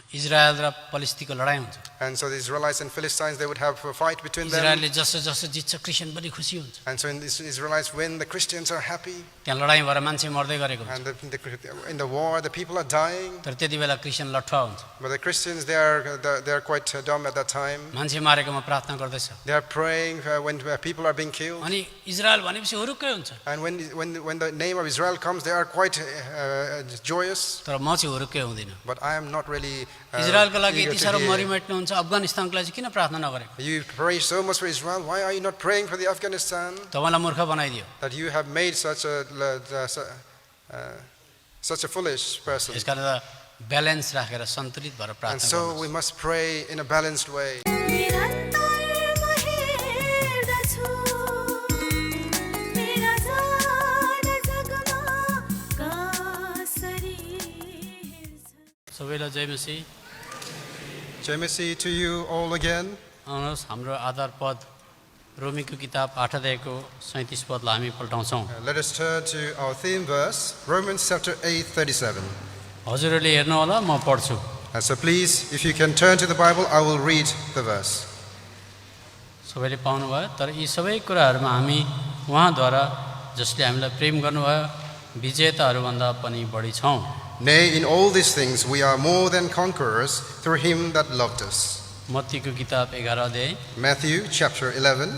Israel र फलिस्तीको लडाई हुन्छ And so the Israelites and Philistines, they would have a fight between them. इजरायलले जसो जसो जित्छ क्रिस्चियन पनि खुसी हुन्छ And so in the Israelites win, the Christians are happy. त्यहाँ लडाई भएर मान्छे मर्दै गरेको हुन्छ And in the war, the people are dying. तर त्यति बेला क्रिस्चियन लठुवा हुन्छ But the Christians, they are quite dumb at that time. मान्छे मारेकोमा प्रार्थना गर्दैछ They are praying when people are being killed. अनि इजरायल भनेपछि हुरुक्कै हुन्छ And when the name of Israel comes, they are quite joyous. तर म चाहिँ हुरुक्कै हुँदिन But I am not really इजरायलको लागि eager यति to साह्रो hear. मरिमेट्नुहुन्छ अफगानिस्तानको लागि चाहिँ किन प्रार्थना नगरेको You pray so much for Israel. Why are you not praying for the Afghanistan? तपाईँलाई मूर्ख बनाइदियो That you have made such a foolish person. यसकारण त ब्यालेन्स राखेर सन्तुलित भएर And प्रार्थना so we गर्नुहोस् must pray in a balanced way. सबैलाई जय मसीह Jemisi to you all again. आउनुहोस् हाम्रो आधार पद रोमीको किताब 8 अध्यायको 37 पदलाई हामी पल्टाउँछौँ Let us turn to our theme verse, Romans chapter 8:37. हजुरहरूले हेर्नु होला म पढ्छु And so please, if you can turn to the Bible, I will read the verse. सबैले पाउनुभयो तर यी सबै कुराहरूमा हामी उहाँद्वारा जसले हामीलाई प्रेम गर्नुभयो विजेताहरूभन्दा पनि बढी छौँ Nay, in all these things we are more than conquerors through him that loved us. मत्तीको किताब 11 अध्याय Matthew chapter 11,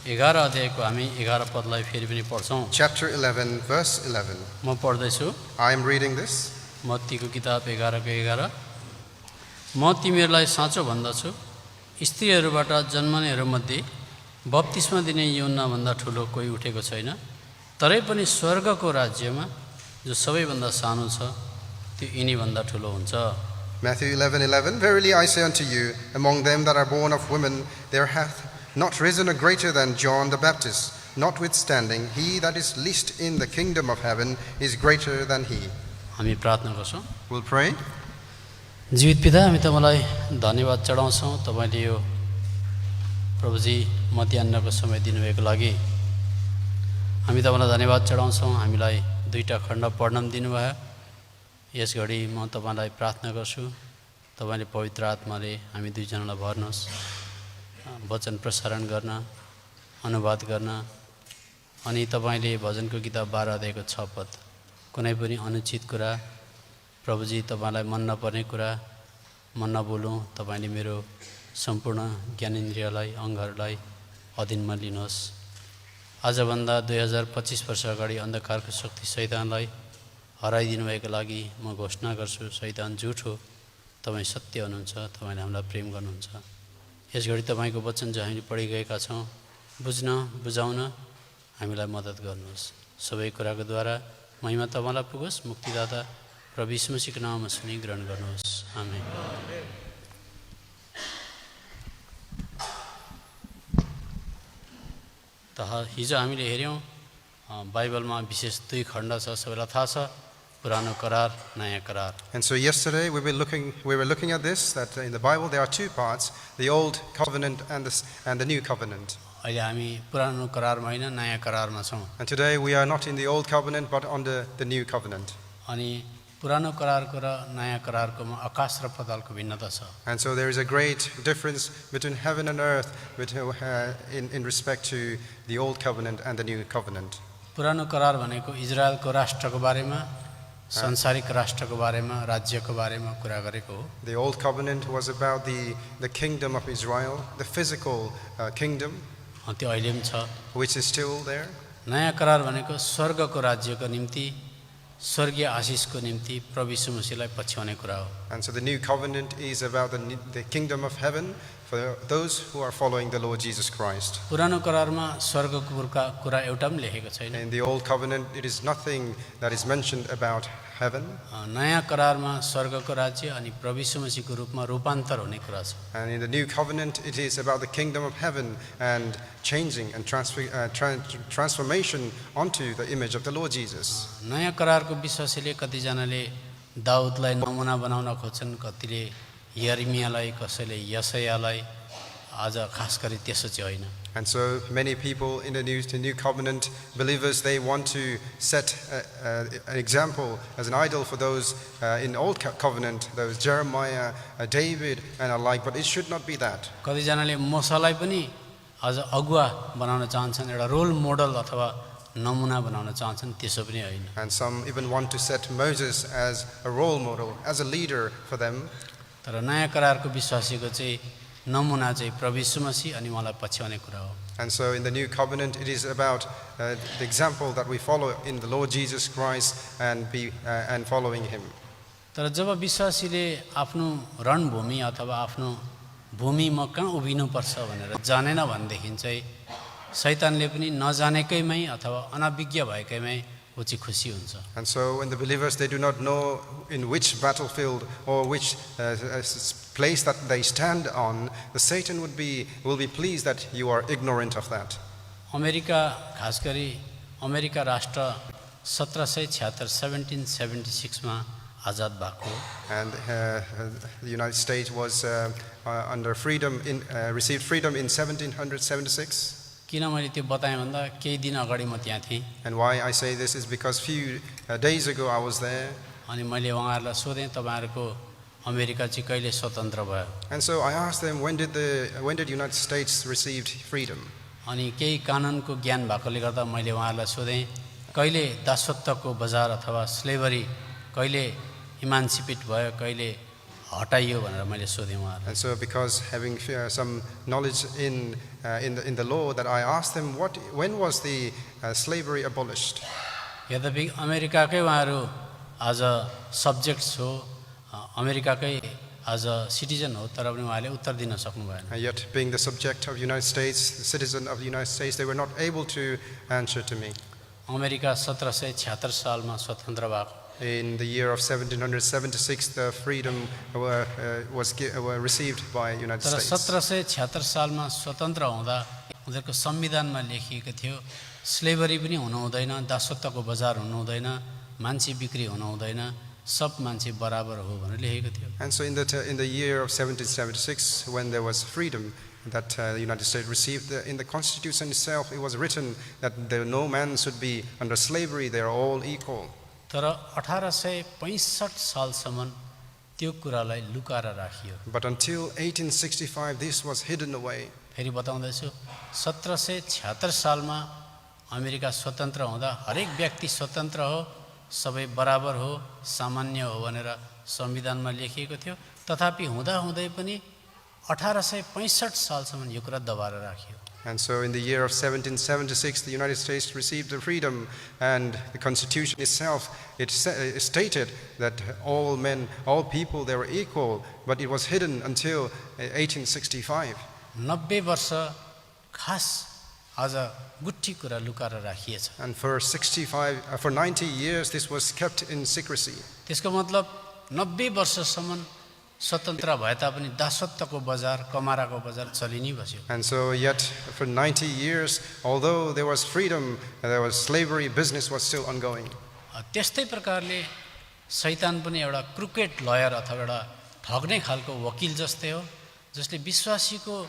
11 अध्यायको हामी 11 पदलाई फेरि पनि पढ्छौँ chapter 11, verse 11. म पढ्दैछु I am reading this. मत्तीको किताब 11 को 11 म तिमीहरूलाई साँचो भन्दछु स्त्रीहरूबाट जन्मनेहरूमध्ये बप्तिस्मा दिने यूहन्नाभन्दा ठुलो कोही उठेको छैन तरै पनि स्वर्गको राज्यमा जो सबैभन्दा सानो छ त्यो यिनीभन्दा ठुलो हुन्छ Matthew 11:11. Verily I say unto you, among them that are born of women, there hath not risen a greater than John the Baptist. Notwithstanding, he that is least in the kingdom of heaven is greater than he. हामी प्रार्थना गर्छौँ We'll pray. जीवित पिता हामी तपाईँलाई धन्यवाद चढाउँछौँ तपाईँले यो प्रभुजी मध्यान्हको समय दिनुभएको लागि हामी तपाईँलाई धन्यवाद चढाउँछौँ हामीलाई दुईटा खण्ड पढ्न पनि दिनुभयो यस घडी म तपाईँलाई प्रार्थना गर्छु तपाईँले पवित्र आत्माले हामी दुईजनालाई भर्नुहोस् वचन प्रसारण गर्न अनुवाद गर्न अनि तपाईँले भजनको किताब 12 अध्यायको 6 पद कुनै पनि अनुचित कुरा प्रभुजी तपाईँलाई मन नपर्ने कुरा म नबोलौँ तपाईँले मेरो सम्पूर्ण ज्ञानेन्द्रियलाई अङ्गहरूलाई अधीनमा लिनुहोस् आजभन्दा 2025 वर्ष अगाडि अन्धकारको शक्ति शैतानलाई हराइदिनु भएको लागि म घोषणा गर्छु शैतान झुठो तपाईँ सत्य हुनुहुन्छ तपाईँले हामीलाई प्रेम गर्नुहुन्छ यस घडी तपाईँको वचन जो हामीले पढिगएका छौँ बुझ्न बुझाउन हामीलाई मद्दत गर्नुहोस् सबै कुराको द्वारा महिमा तपाईँलाई पुगोस् मुक्तिदाता प्रभु यीशु मसीहको नाममा सुनि ग्रहण गर्नुहोस् आमेन हिजो हामीले हेऱ्यौँ बाइबलमा विशेष 2 खण्ड छ सबैलाई थाहा छ पुरानो करार नयाँ करार And so yesterday we were looking at this, that in the Bible there are 2 parts, the old covenant and the new covenant. अहिले हामी पुरानो करारमा होइन नयाँ करारमा छौँ And today we are not in the old covenant but under the new covenant. अनि पुरानो करारको र नयाँ करारकोमा आकाश र पातालको भिन्नता छ And so there is a great difference between heaven and earth in respect to the old covenant and the new covenant. पुरानो करार भनेको इजरायलको राष्ट्रको बारेमा संसारिक राष्ट्रको बारेमा राज्यको बारेमा कुरा गरेको हो The old covenant was about the kingdom of Israel, the physical kingdom, त्यो अहिले पनि छ which is still there. नयाँ करार भनेको स्वर्गको राज्यको निम्ति स्वर्गीय आशिषको निम्ति प्रभु यीशु मसीहलाई पछ्याउने कुरा हो And so the new covenant is about the kingdom of heaven for those who are following the Lord Jesus Christ. पुरानो करारमा स्वर्गको कुरा एउटा पनि लेखेको छैन In the old covenant, it is nothing that is mentioned about heaven. नयाँ करारमा स्वर्गको राज्य अनि प्रभु यीशु मसीहको रूपमा रूपान्तर हुने कुरा छ And in the new covenant, it is about the kingdom of heaven and changing and transformation onto the image of the Lord Jesus. नयाँ करारको विश्वासीले कतिजनाले दाउदलाई नमुना बनाउन खोज्छन् कतिले यर्मियालाई कसैले यशायालाई आज खास गरी त्यसो चाहिँ होइन। And so many people in the New Covenant believers, they want to set an example as an idol for those in Old Covenant, those Jeremiah, David and alike, but it should not be that. कतिजनाले मोसालाई पनि आज अगुवा बनाउन चाहन्छन्, एउटा role model अथवा नमुना बनाउन चाहन्छन्, त्यसो पनि होइन। And some even want to set Moses as a role model, as a leader for them. तर नयाँ करारको विश्वासीको चाहिँ नमुना चाहिँ प्रभु यीशु मसीह अनि मलाई पछ्याउने कुरा हो। And so in the New Covenant, it is about the example that we follow in the Lord Jesus Christ and following Him. तर जब विश्वासीले आफ्नो रणभूमि अथवा आफ्नो भूमि म कहाँ उभिनुपर्छ भनेर जानेन भनेदेखि चाहिँ शैतानले पनि नजानेकैमै अथवा अनभिज्ञ भएकैमै ऊ चाहिँ खुसी हुन्छ। And so when the believers, they do not know in which battlefield or which place that they stand on, the Satan will be pleased that you are ignorant of that. America खास गरी America राष्ट्र 1776 मा आजाद भएको। And the United States was under freedom received freedom in 1776. किन मैले त्यो बताएँ भन्दा केही दिन अगाडि म त्यहाँ थिएँ। And why I say this is because few days ago I was there. अनि मैले उहाँहरूलाई सोधेँ तपाईहरुको अमेरिका चाहिँ कहिले स्वतन्त्र भयो? And so I asked them, when did United States received freedom? अनि केही कानुनको ज्ञान भएकोले गर्दा मैले उहाँहरूलाई सोधेँ कहिले दासत्वको बजार अथवा स्लेभरी कहिले इमान्सिपेट भयो, कहिले हटाइयो भनेर मैले सोधेँ उहाँहरूलाई। And so because having some knowledge in the law, that I asked them when was the slavery abolished? यद्यपि अमेरिकाकै उहाँहरू आज सब्जेक्ट्स हो, अमेरिकाकै आज सिटिजन हो, तर पनि उहाँले उत्तर दिन सक्नु भएन। Yet being the subject of the United States, the citizen of the United States, they were not able to answer to me. America 1776 सालमा स्वतन्त्र भएको। In the year of 1776, the freedom were received by United तर States. 1776 सालमा स्वतन्त्र हुँदा उनीहरूको संविधानमा लेखिएको थियो स्लेभरी पनि हुनु हुँदैन, दासत्वको बजार हुनु हुँदैन, मान्छे बिक्री हुनु हुँदैन, सब मान्छे बराबर हो भनेर लेखेको थियो। And so in the year of 1776, when there was freedom that the United States received, in the Constitution itself, it was written that no man should be under slavery; they are all equal. तर 1865 सालसम्म त्यो कुरालाई लुकाएर राखियो। But until 1865, this was hidden away. फेरि बताउँदैछु 1776 सालमा America स्वतन्त्र हुँदा हरेक व्यक्ति स्वतन्त्र हो, सबै बराबर हो, सामान्य हो भनेर संविधानमा लेखिएको थियो। तथापि हुँदा हुँदै पनि 1865 सालसम्म यो कुरा दबाएर राखियो। And so in the year of 1776, the United States received the freedom, and the Constitution itself, it stated that all men, all people, they were equal, but it was hidden until 1865. 90 वर्ष खास आज गुट्टी कुरा लुकाएर राखिएछ। And for 90 years, this was kept in secrecy. त्यसको मतलब 90 वर्षसम्म स्वतन्त्र भए तापनि दासत्वको बजार, कमाराको बजार चलि नै बस्यो। And so yet for 90 years, although there was freedom, there was slavery, business was still ongoing. त्यस्तै प्रकारले शैतान पनि एउटा क्रुकेट लयर अथवा एउटा ठग्ने खालको वकिल जस्तै हो, जसले विश्वासीको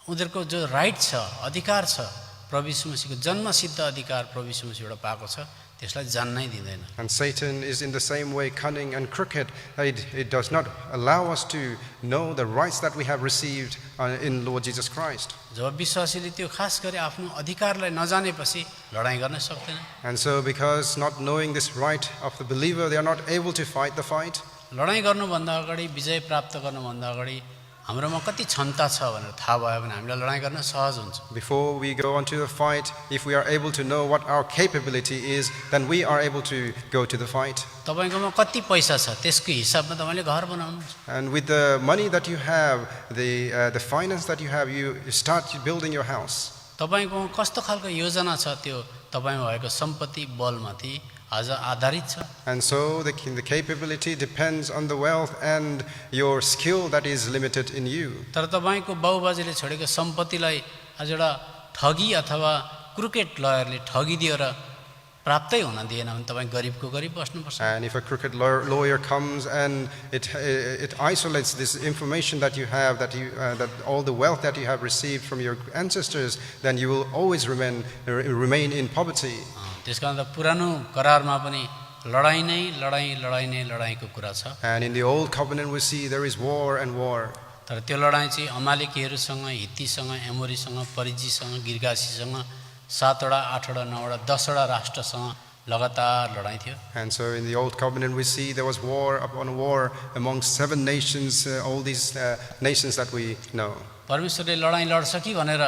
उनीहरूको जो राइट छ, अधिकार छ, प्रभु यीशु मसीहको जन्मसिद्ध अधिकार प्रभु यीशु मसीहबाट पाएको छ, त्यसलाई जान्नै दिँदैन। And Satan is in the same way cunning and crooked. It does not allow us to know the rights that we have received in Lord Jesus Christ. जब विश्वासीले त्यो खास गरी आफ्नो अधिकारलाई नजानेपछि लडाईँ गर्न सक्दैन। And so because not knowing this right of the believer, they are not able to fight the fight. लडाईँ गर्नुभन्दा अगाडि, विजय प्राप्त गर्नुभन्दा अगाडि हाम्रोमा कति क्षमता छ भनेर थाहा भयो भने हामीलाई लडाईँ गर्न सहज हुन्छ। Before we go on to the fight, if we are able to know what our capability is, then we are able to go to the fight. तपाईकोमा कति पैसा छ त्यसको हिसाबमा तपाईले घर बनाउनुहुन्छ। And with the money that you have, the finance that you have, you start building your house. तपाईकोमा कस्तो खालको योजना छ त्यो तपाईमा भएको सम्पत्ति बलमाथि आज आधारित छ। And so the capability depends on the wealth and your skill that is limited in you. तर तपाईको बाउबाजेले छोडेको सम्पत्तिलाई आज एउटा ठगी अथवा क्रुकेट लयरले ठगिदियो र प्राप्तै हुन दिएन भने तपाईँ गरिबको गरिब बस्नुपर्छ। And if a crooked lawyer comes and it isolates this information that you have, that all the wealth that you have received from your ancestors, then you will always remain in poverty. त्यसकारण त पुरानो करारमा पनि लडाई नै लडाईको कुरा छ। And in the old covenant we see there is war and war. तर त्यो लडाई चाहिँ अमालेकीहरूसँग, हित्तीसँग, एमोरीसँग, परिजीसँग, गिर्गासीसँग 7वटा 8वटा 9वटा 10वटा राष्ट्रसँग लगातार लडाई थियो। And so in the old covenant we see there was war upon war among 7 nations, all these nations that we know. परमेश्वरले लडाई लड्छ कि भनेर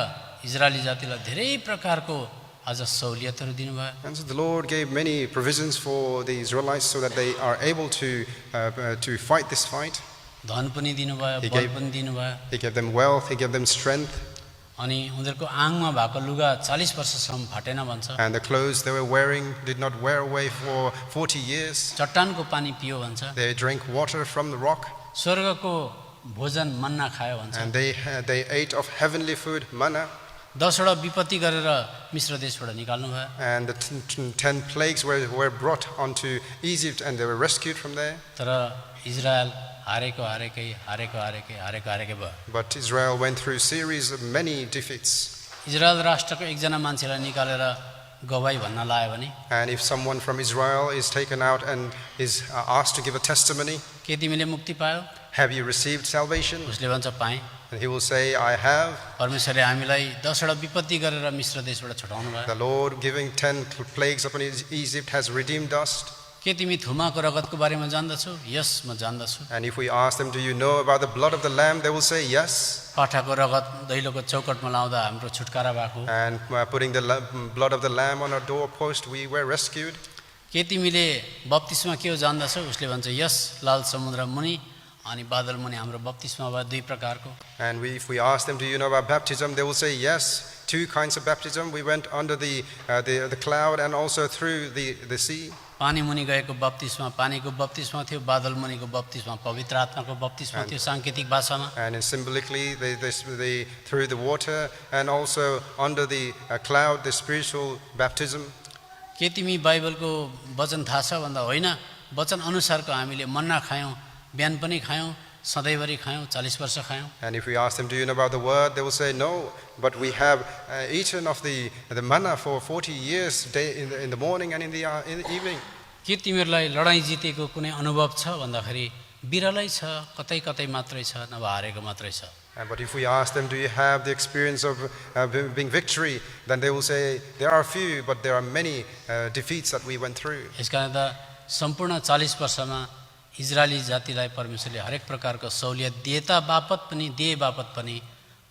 इजरायली जातिलाई धेरै प्रकारको आज सहुलियतहरू दिनुभयो। And so the Lord gave many provisions for the Israelites so that they are able to fight this fight. धन पनि दिनुभयो, He बल gave- पनि दिनुभयो। He gave them wealth, He gave them strength, अनि उनीहरूको आङमा भएको लुगा 40 वर्षसम्म फाटेन भन्छ। and the clothes they were wearing did not wear away for 40 years. चट्टानको पानी पियो भन्छ। They drank water from the rock, स्वर्गको भोजन मन्ना खायो भन्छ। and they ate of heavenly food, manna. 10वटा विपत्ति गरेर मिश्र देशबाट निकाल्नु भयो। And the 10 plagues were brought onto Egypt, and they were rescued from there. तर इजरायल हारेकै भयो। But Israel went through a series of many defeats. Israel राष्ट्रको एकजना मान्छेलाई निकालेर गवाई भन्न लायो भने And if someone from Israel is taken out and is asked to give a testimony, के तिमीले मुक्ति पायो? have you received salvation? उसले भन्छ पाएँ। And he will say, I have. परमेश्वरले हामीलाई 10वटा विपत्ति गरेर मिश्र देशबाट छुटाउनु भयो। The Lord giving 10 plagues upon Egypt has redeemed us. के तिमी थुमाको रगतको बारेमा जान्दछौ? यस, म जान्दछु। And if we ask them, do you know about the blood of the Lamb? They will say, yes. पाठाको रगत दैलोको चौकटमा लाउँदा हाम्रो छुटकारा भएको। And putting the blood of the Lamb on our doorpost, we were rescued. के तिमीले बप्तिस्मा के हो जान्दछौ? उसले भन्छ यस, लाल समुद्र मुनि अनि बादल मुनि हाम्रो बप्तिस्मा भयो 2 प्रकारको। And if we ask them, do you know about baptism? They will say, yes. 2 kinds of baptism. We went under the cloud and also through the sea. पानी मुनि गएको बप्तिस्मा पानीको बप्तिस्मा थियो, बादल मुनिको बप्तिस्मा पवित्र आत्माको बप्तिस्मा थियो सांकेतिक भाषामा। And symbolically, they through the water and also under the cloud, the spiritual baptism. के तिमी बाइबलको वचन थाहा छ भन्दा होइन, वचन अनुसारको हामीले मन्ना खायौँ, बिहान पनि खायौँ, सधैँभरि खायौँ, 40 वर्ष खायौँ। And if we ask them, do you know about the word? They will say, no, but we have eaten of the manna for 40 years, in the morning and in the evening. के तिमीहरूलाई लडाईँ जितेको कुनै अनुभव छ भन्दाखेरि बिरलै छ, कतै कतै मात्रै छ, नभए हारेको मात्रै छ। But if we ask them, do you have the experience of being victory? Then they will say, there are few, but there are many defeats that we went through. यसकारण त सम्पूर्ण 40 वर्षमा इजरायली जातिलाई परमेश्वरले हरेक प्रकारको सहुलियत दिए बापत पनि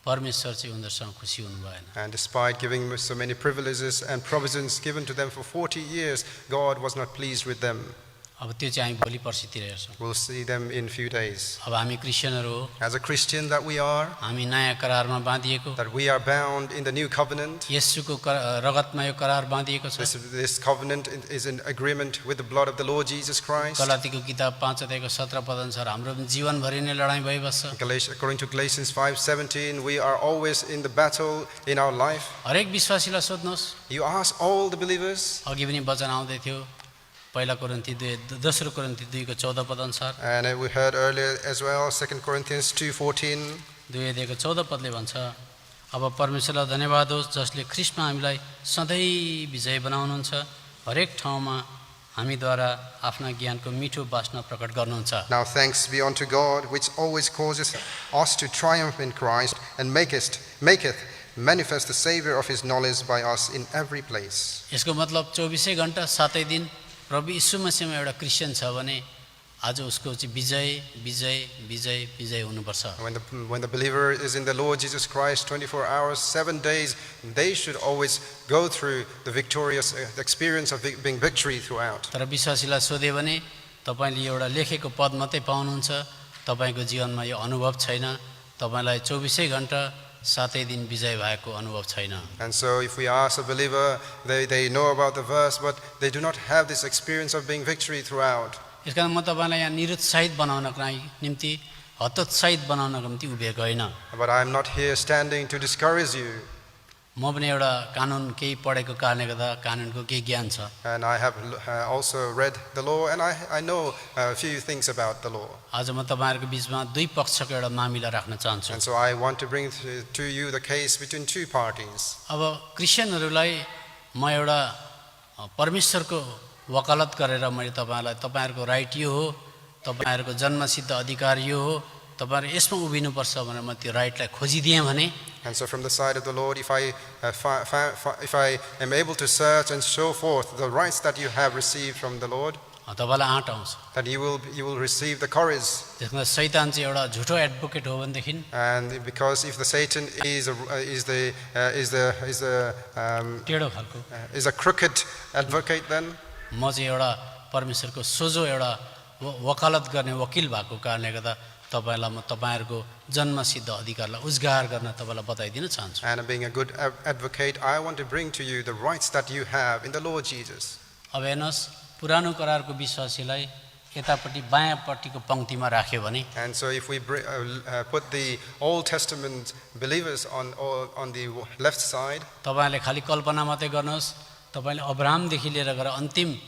परमेश्वर चाहिँ उनीहरूसँग खुसी हुनु भएन। And despite giving so many privileges and provisions given to them for 40 years, God was not pleased with them. अब त्यो चाहिँ हामी भोलि पर्सितिर हेर्छौँ। We'll see them in few days. अब हामी क्रिस्चियनहरू हो, As a Christian that we are, हामी नयाँ करारमा बाँधिएको, that we are bound in the new covenant. येशूको रगतमा यो करार बाँधिएको छ। This covenant is in agreement with the blood of the Lord Jesus Christ. गलातीको किताब 5 अध्यायको 17 पद अनुसार हाम्रो जीवनभरि नै लडाईँ भइबस्छ। According to Galatians 5:17, we are always in the battle in our life. हरेक विश्वासीलाई सोध्नुहोस्। You ask all the believers, अघि पनि वचन आउँदै थियो, पहिला कोरिन्थी 2 कोरिन्थी 2 को 14 पद अनुसार, and we heard earlier as well, 2 Corinthians 2:14. 2 अध्यायको 14 पदले भन्छ, अब परमेश्वरलाई धन्यवाद होस् जसले ख्रीष्टमा हामीलाई सधैँ विजय बनाउनुहुन्छ, हरेक ठाउँमा हामीद्वारा आफ्ना ज्ञानको मिठो बास्ना प्रकट गर्नुहुन्छ। Now thanks be unto God, which always causes us to triumph in Christ, and maketh manifest the Savior of His knowledge by us in every place. यसको मतलब 24 घण्टा 7 दिन प्रभु यीशु मसीहमा एउटा क्रिस्चियन छ भने आज उसको चाहिँ विजय हुनुपर्छ। When the believer is in the Lord Jesus Christ 24 hours, 7 days, they should always go through the victorious experience of being victory throughout. तर विश्वासीलाई सोधे भने तपाईले एउटा लेखेको पद मात्रै पाउनुहुन्छ, तपाईको जीवनमा यो अनुभव छैन, तपाईलाई 24 घण्टा 7 दिन विजय भएको अनुभव छैन। And so if we ask a believer, they know about the verse, but they do not have this experience of being victory throughout. यसकारण म तपाईलाई यहाँ निरुत्साहित बनाउनको निम्ति, हतोत्साहित बनाउनको निम्ति उभिएको होइन। But I am not here standing to discourage you. म पनि एउटा कानुन केही पढेको कारणले गर्दा कानुनको केही ज्ञान छ And I have also read the law, and I know a few things about the law. आज म तपाईहरुको बीचमा दुई पक्षको एउटा मामिला राख्न चाहन्छु And so I want to bring to you the case between two parties. अब क्रिश्चियनहरुलाई म एउटा परमेश्वरको वकालत गरेर मैले तपाईहरुको राइट यो हो तपाईहरुको जन्मसिद्ध अधिकार यो हो तपाईहरु यसमा उभिनु पर्छ भनेर म त्यो राइटलाई खोजिदिएँ भने And so from the side of the Lord, if I am able to search and show forth the rights that you have received from the Lord, तपाईलाई आँट आउँछ that you will receive the courage. त्यसमा शैतान चाहिँ एउटा झुटो advocate हो भनेदेखि And because if the Satan is टेढो खालको a crooked advocate, then म चाहिँ एउटा परमेश्वरको सोझो एउटा वकालत गर्ने वकिल भएको कारणले गर्दा तपाईलाई म तपाईहरुको जन्मसिद्ध अधिकारलाई उजागर गर्न तपाईलाई बताइदिन चाहन्छु and being a good advocate, I want to bring to you the rights that you have in the Lord Jesus. अब हेर्नुहोस् पुरानो करारको विश्वासीलाई यतापट्टि बायाँपट्टिको पंक्तिमा राख्यो भने And so if we put the Old Testament believers on the left side, तपाईले खाली कल्पना मात्रै गर्नुहोस् तपाईले अब्राहमदेखि लिएर गएर अन्तिम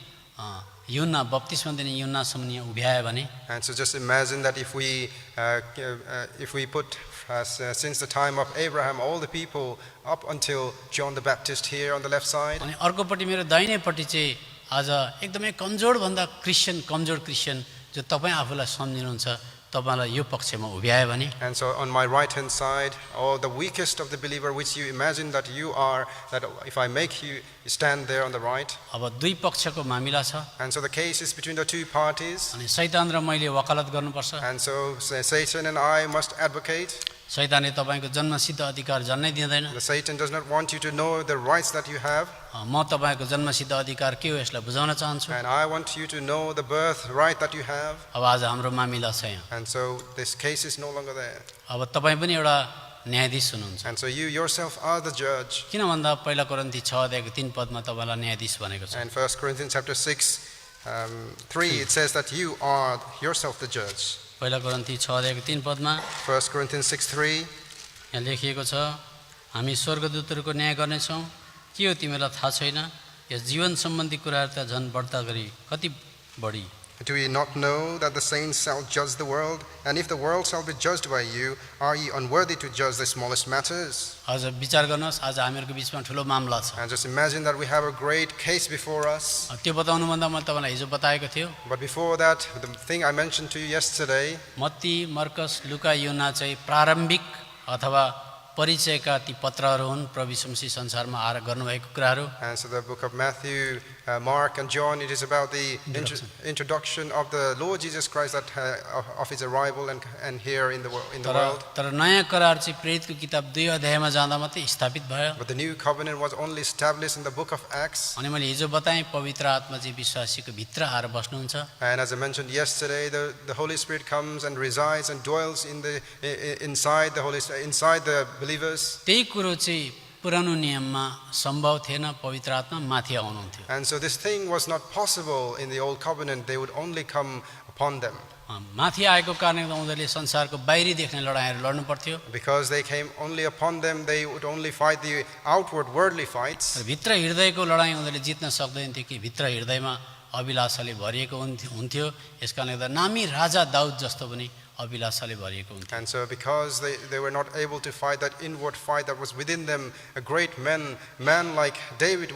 युहन्ना बप्तिस्मा दिने युहन्नासम्म यहाँ उभ्याए भने and so just imagine that if we put since the time of Abraham all the people up until John the Baptist here on the left side, अनि अर्कोपट्टि मेरो दाहिनेपट्टि चाहिँ आज एकदमै कमजोर भन्दा कमजोर क्रिश्चियन जो तपाईँ आफूलाई सम्झिनुहुन्छ तपाईलाई यो पक्षमा उभ्याए भने and so on my right hand side, all the weakest of the believer which you imagine that you are, that if I make you stand there on the right, अब दुई पक्षको मामिला छ and so the case is between the two parties, अनि शैतान र मैले वकालत गर्नुपर्छ and so Satan and I must advocate. शैतानले तपाईको जन्मसिद्ध अधिकार जन्नै दिँदैन The Satan does not want you to know the rights that you have, म तपाईको जन्मसिद्ध अधिकार के हो यसलाई बुझाउन चाहन्छु and I want you to know the birth right that you have. अब आज हाम्रो मामिला छ यहाँ And so this case is no longer there. अब तपाईँ पनि एउटा न्यायाधीश हुनुहुन्छ And so you yourself are the judge. किन भन्दा पहिला कोरिन्थी 6 अध्यायको 3 पदमा तपाईलाई न्यायाधीश भनेको छ And 1 Corinthians chapter 6, 3, it says that you are yourself the judge. पहिला कोरिन्थी 6 अध्यायको 3 पदमा 1 Corinthians 6:3, यहाँ लेखिएको छ हामी स्वर्गदूतहरूको न्याय गर्नेछौँ के हो तिमीलाई थाहा छैन यस जीवन सम्बन्धी कुराहरू त झन् बढ्ता गरी कति बढी do ye not know that the saints shall judge the world? And if the world shall be judged by you, are ye unworthy to judge the smallest matters? आज विचार गर्नुहोस् आज हामीहरूको बीचमा ठुलो मामला छ And just imagine that we have a great case before us. त्यो बताउनुभन्दा मैले तपाईँलाई हिजो बताएको थियो But before that, the thing I mentioned to you yesterday, Matthew मर्कस लुका युहन्ना चाहिँ प्रारम्भिक अथवा परिचयका ती पत्रहरू हुन् प्रभु यीशु मसीह संसारमा आएर गर्नुभएको कुराहरू and so the book of Matthew, Mark and John, it is about the introduction of the Lord Jesus Christ, that of his arrival and here in the world. तर नयाँ करार चाहिँ प्रेरितको किताब 2 अध्यायमा जाँदा मात्रै स्थापित भयो But the new covenant was only established in the book of Acts. अनि मैले हिजो बताएँ पवित्र आत्मा चाहिँ विश्वासीको भित्र आएर बस्नुहुन्छ And as I mentioned yesterday, the Holy Spirit comes and resides and dwells inside the believers. त्यही कुरो चाहिँ पुरानो नियममा सम्भव थिएन पवित्र आत्मा माथि आउनुहुन्थ्यो And so this thing was not possible in the old covenant. They would only come upon them. माथि आएको कारणले गर्दा उनीहरूले संसारको बाहिरी देख्ने लडाइँहरू लड्नु पर्थ्यो Because they came only upon them, they would only fight the outward worldly fights. भित्र हृदयको लडाइँ उनीहरूले जित्न सक्दैन थियो कि भित्र हृदयमा अभिलाषाले भरिएको हुन्थ्यो यसकारणले गर्दा नामी राजा दाउद जस्तो पनि अभिलाषाले भरिएको हुन्थ्यो And so because they were not able to fight that inward fight that was within them, a great man like David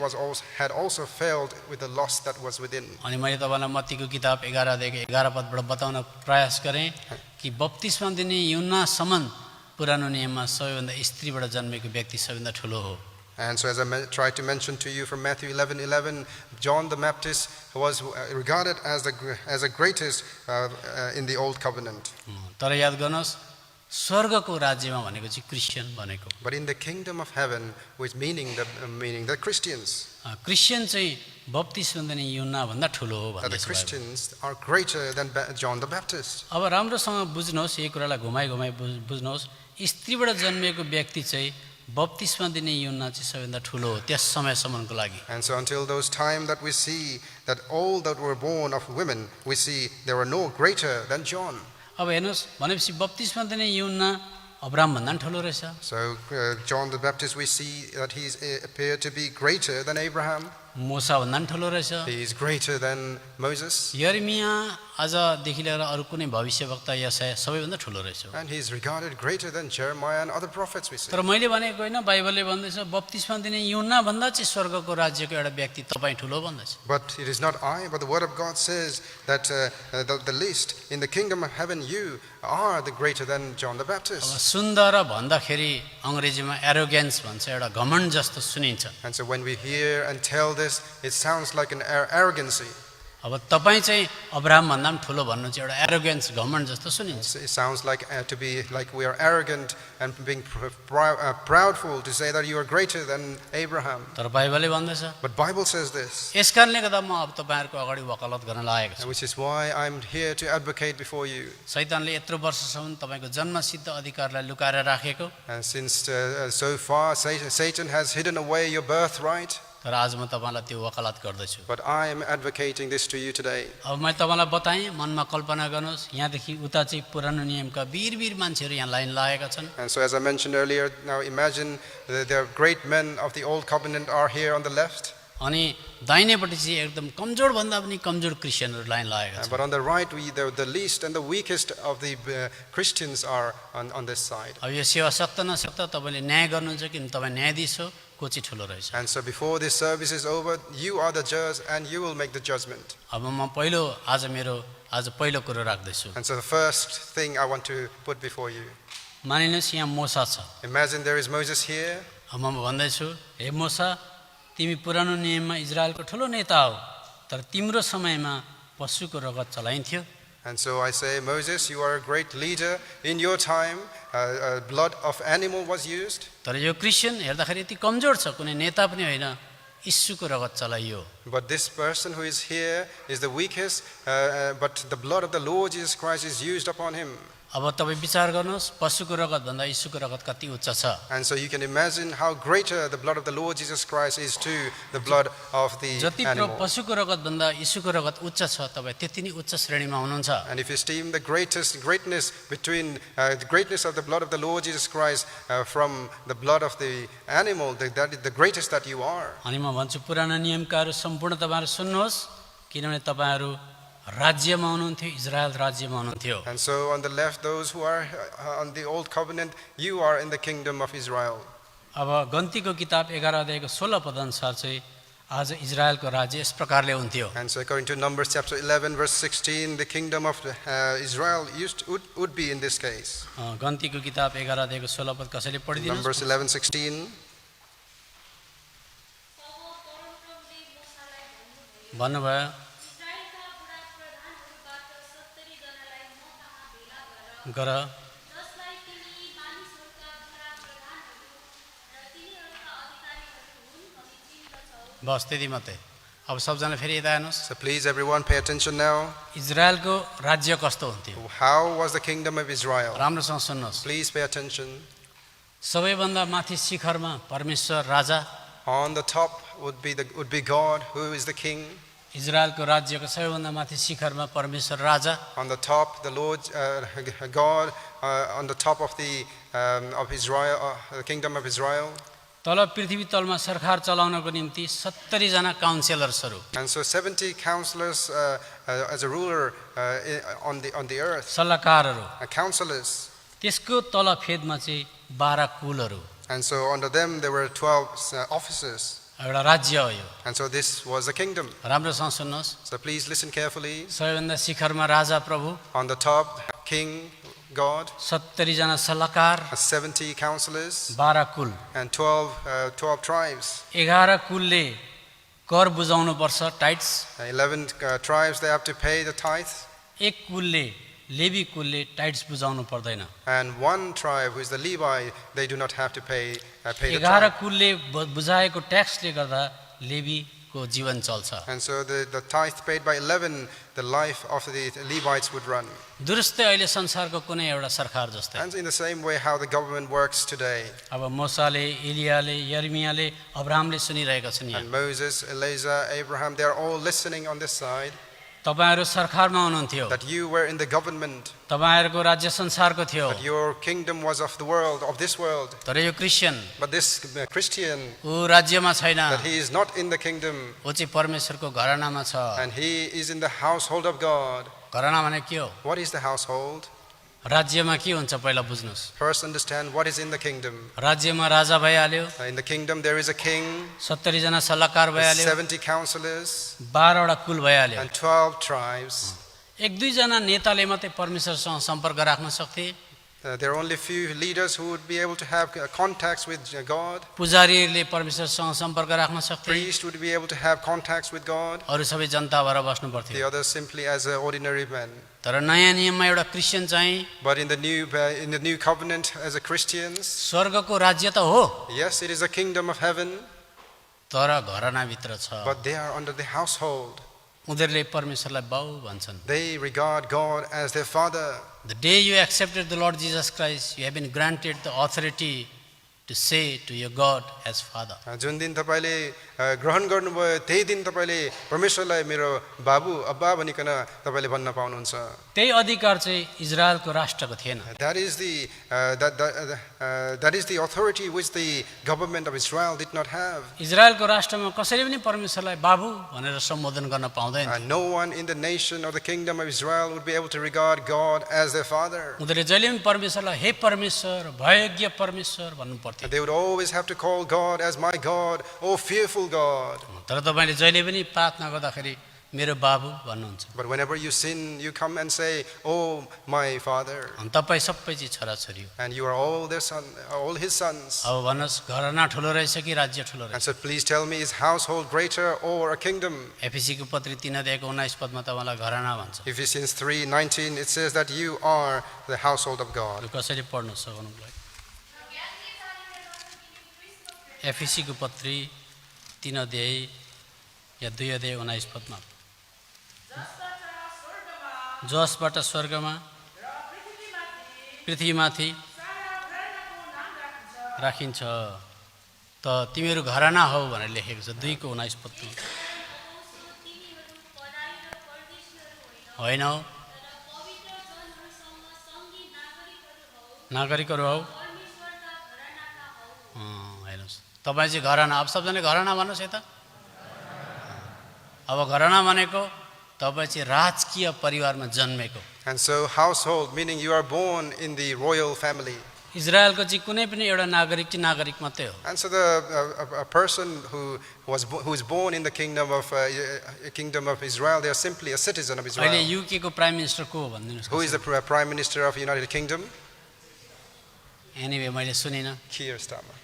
had also failed with the lust that was within. अनि मैले तपाईलाई मत्तीको किताब 11 देखि 11 पदबाट बताउन प्रयास गरेँ कि बप्तिस्मा दिने युहन्नासम्म पुरानो नियममा सबैभन्दा स्त्रीबाट जन्मेको व्यक्ति सबैभन्दा ठुलो हो And so as I tried to mention to you from Matthew 11:11, John the Baptist was regarded as the greatest in the old covenant. तर याद गर्नुहोस् स्वर्गको राज्यमा भनेको चाहिँ क्रिश्चियन भनेको But in the kingdom of heaven, which meaning the Christians, Christian चाहिँ बप्तिस्मा दिने युहन्ना भन्दा ठुलो हो that the भन्दैछ Christians are greater than John the Baptist. अब राम्रोसँग बुझ्नुहोस् यही कुरालाई घुमाइ बुझ्नुहोस् स्त्रीबाट जन्मिएको व्यक्ति चाहिँ बप्तिस्मा दिने युहन्ना चाहिँ सबैभन्दा ठुलो हो त्यस समयसम्मको लागि And so until those time that we see that all that were born of women, we see there were no greater than John. अब हेर्नुहोस् भनेपछि बप्तिस्मा दिने युहन्ना अब्राहमभन्दा पनि ठुलो रहेछ। So John the Baptist, we see that he appeared to be greater than Abraham. मोसाभन्दा पनि ठुलो रहेछ। He is greater than Moses. यर्मिया आजदेखि लिएर अरू कुनै भविष्यवक्ता यशाया सबैभन्दा ठुलो रहेछ। And he is regarded greater than Jeremiah and other prophets, we see. तर मैले भनेको होइन, बाइबलले भन्दैछ बप्तिस्मा दिने यूहन्ना भन्दा चाहिँ स्वर्गको राज्यको एउटा व्यक्ति तपाईँ ठुलो भन्दैछ। But it is not I, but the word of God says that the least in the kingdom of heaven, you are the greater than John the अब Baptist. सुन्दर भन्दाखेरि अङ्ग्रेजीमा एरोगेन्स भन्छ, एउटा घमण्ड जस्तो सुनिन्छ। And so when we hear and tell this, it sounds like an arrogancy. अब तपाईँ चाहिँ अब्राहम भन्दा पनि ठुलो भन्नु चाहिँ एउटा एरोगेन्स घमण्ड जस्तो सुनिन्छ। It sounds like to be like we are arrogant and being proudful to say that you are greater than Abraham. तर बाइबलले भन्दैछ, But Bible says this, यस कारणले गर्दा म अब तपाईँहरूको अगाडि वकालत गर्न लागेको छु। which is why I'm here to advocate before you. शैतानले यत्रो वर्षसम्म तपाईँको जन्मसिद्ध अधिकारलाई लुकाएर राखेको, And since so far Satan has hidden away your birthright, तर आज म तपाईँलाई त्यो वकालत गर्दैछु। but I am advocating this to you today. अब मैले तपाईँलाई बताएँ, मनमा कल्पना गर्नुहोस्, यहाँदेखि उता चाहिँ पुरानो नियमका वीर मान्छेहरू यहाँ लाइन लागेका छन्। And so as I mentioned earlier, now imagine that there are great men of the old covenant are here on the left. अनि दाहिनेपट्टि चाहिँ एकदम कमजोर भन्दा पनि कमजोर क्रिस्चियनहरू लाइन लागेका छन्। But on the right, the least and the weakest of the Christians are on this side. अब यो सेवा सक्दा नसक्दा तपाईँले न्याय गर्नुहुन्छ कि तपाईँ न्यायाधीश हो, को चाहिँ ठुलो रहेछ। And so before this service is over, you are the judge and you will make the judgment. अब म आज पहिलो कुरो राख्दैछु। And so the first thing I want to put before you, मानिनुहोस् यहाँ मोसा छ। imagine there is Moses here. अब म भन्दैछु, हे मोसा, तिमी पुरानो नियममा इजरायलको ठुलो नेता हो, तर तिम्रो समयमा पशुको रगत चलाइन्थ्यो। And so I say, Moses, you are a great leader. In your time, blood of animal was used. तर यो क्रिस्चियन हेर्दाखेरि यति कमजोर छ, कुनै नेता पनि होइन, यीशुको रगत चलाइयो। But this person who is here is the weakest, but the blood of the Lord Jesus Christ is used upon him. अब तपाईँ विचार गर्नुहोस्, पशुको रगत भन्दा यीशुको रगत कति उच्च छ। And so you can imagine how greater the blood of the Lord Jesus Christ is to the blood of the जति animal. पशुको रगत भन्दा यीशुको रगत उच्च छ, तपाईँ त्यति नै उच्च श्रेणीमा हुनुहुन्छ। And if you esteem the greatness between the greatness of the blood of the Lord Jesus Christ from the blood of the animal, that is the greatest that you are. अनि म भन्छु, पुरानो नियमकाहरू सम्पूर्ण तपाईँहरू सुन्नुहोस्, किनभने तपाईँहरू राज्यमा हुनुहुन्थ्यो, इजरायल राज्यमा हुनुहुन्थ्यो। And so on the left, those who are on the old covenant, you are in the kingdom of Israel. अब गन्तीको किताब 11 अध्यायको 16 पद अनुसार चाहिँ आज इजरायलको राज्य यस प्रकारले हुन्थ्यो। And so according to Numbers chapter 11 verse 16, the kingdom of Israel would be in this case. गन्तीको किताब 11 अध्यायको 16 पद कसैले पढिदिनुहोस्। Numbers 11:16. भन्नुभयो, गर बस त्यति मात्रै। अब सबजना फेरि यता हेर्नुहोस्, So please everyone pay attention now. इजरायलको राज्य कस्तो हुन्थ्यो, How was the kingdom of Israel? राम्रोसँग सुन्नुहोस्। Please pay attention. सबैभन्दा माथि शिखरमा परमेश्वर राजा, On the top would be God, who is the king. इजरायलको राज्यको सबैभन्दा माथि शिखरमा परमेश्वर राजा, On the top, the Lord God. On the top of the of Israel, the kingdom of Israel. तल पृथ्वी तलमा सरकार चलाउनको निम्ति 70 जना काउन्सिलर्सहरू, And so 70 counselors as a ruler on the earth, सल्लाहकारहरू, counselors. त्यसको तल फेदमा चाहिँ 12 कुलहरू, And so under them there were 12 officers. एउटा राज्य हो यो। And so this was a kingdom. राम्रोसँग सुन्नुहोस्, So please listen carefully. सबैभन्दा शिखरमा राजा प्रभु, On the top, king, God, 70 जना सल्लाहकार, 70 counselors, 12 कुल। and 12 tribes. 11 कुलले कर बुझाउनु पर्छ, tights. 11 tribes, they have to pay the tithe. एक कुलले, लेवी कुलले टाइट्स बुझाउनु पर्दैन। And one tribe, who is the Levi, they do not have to pay the 11 tithe. कुलले बुझाएको ट्याक्सले गर्दा लेवीको जीवन चल्छ। And so the tithe paid by 11, the life of the Levites would run. दुरुस्तै अहिले संसारको कुनै एउटा सरकार जस्तै। And in the same way how the government works today. अब मोसाले, एलियाले, यर्मियाले, अब्राहमले सुनिरहेका छन् यहाँ। And Moses, Elijah, Abraham, they are all listening on this side. तपाईहरु सरकारमा हुनुहुन्थ्यो that you were in the government, तपाईहरुको राज्य संसारको थियो that your kingdom was of the world, of this world. तर यो क्रिश्चियन But this Christian, ऊ राज्यमा छैन that he is not in the kingdom, ऊ चाहिँ परमेश्वरको घरानामा छ and he is in the household of God. घराना भने के हो What is the household? राज्यमा के हुन्छ पहिला बुझ्नुस् First understand what is in the kingdom. राज्यमा राजा भइहाल्यो In the kingdom there is a king, 70 जना सल्लाहकार भइहाल्यो 70 counselors, 12 वटा कुल भइहाल्यो and 12 tribes. एक दुई जना नेताले मात्रै परमेश्वरसँग सम्पर्क राख्न सक्थे There are only few leaders who would be able to have contacts with God. पुजारीहरूले परमेश्वरसँग सम्पर्क राख्न सक्थे Priest would be able to have contacts with God. अरु सबै जनता भएर बस्नु The पर्थ्यो others simply as an ordinary man. तर नयाँ नियममा एउटा क्रिश्चियन चाहिँ But in the new covenant, as a Christians, स्वर्गको राज्य त हो yes, it is a kingdom of heaven, तर घराना भित्र छ but they are under the household. उनीहरूले परमेश्वरलाई बाउ भन्छन् They regard God as their father. The day you accepted the Lord Jesus Christ, you have been granted the authority to say to your God as Father. जुन दिन तपाईले ग्रहण गर्नुभयो त्यही दिन तपाईले परमेश्वरलाई मेरो बाबु अब्बा भनिकन तपाईले भन्न पाउनुहुन्छ. त्यही अधिकार चाहिँ इजरायलको राष्ट्रको थिएन That is the authority which the government of Israel did not have. इजरायलको राष्ट्रमा कसैले पनि परमेश्वरलाई बाबु भनेर सम्बोधन गर्न पाउँदैन And no one in the nation or the kingdom of Israel would be able to regard God as their father. उनीहरूले जहिले पनि परमेश्वरलाई हे परमेश्वर भयज्ञ परमेश्वर भन्नु पर्थ्यो They would always have to call God as my God, oh fearful God. तर तपाईले जहिले पनि प्रार्थना गर्दाखेरि मेरो बाबु भन्नुहुन्छ But whenever you sin, you come and say, oh my father. अनि तपाईँ सबै चाहिँ छोराछोरी हो And you are all their son, all his sons. अब भन्नुहोस् घरना ठुलो रहेछ कि राज्य ठुलो And रहेछ so please tell me, is household greater or a kingdom? एफिसीको पत्री 3:19 पदमा तपाईँलाई घरना भन्छ Ephesians 3:19, it says that you are the household of God. यो कसरी पढ्नु सक्नुलाई एफिसीको पत्री 3 या 2:19 पदमा जसबाट स्वर्गमा पृथ्वीमाथि राखिन्छ त तिमीहरू घराना हौ भनेर लेखेको छ 2:19 पदमा होइन हौ नागरिकहरू हौ हेर्नुहोस् तपाईँ चाहिँ घराना अब सबैजनाले घराना भन्नुहोस् यता अब घराना भनेको तपाईँ चाहिँ राजकीय परिवारमा जन्मेको And so household, meaning you are born in the royal family. इजरायलको चाहिँ कुनै पनि एउटा नागरिक चाहिँ नागरिक मात्रै हो And so a person who is born in the kingdom of Israel, they are simply a citizen of अहिले Israel. युके को प्राइम मिनिस्टर को हो भनिदिनुहोस् Who is the prime minister of the United Kingdom? Anyway मैले सुनिनँ Keir Starmer.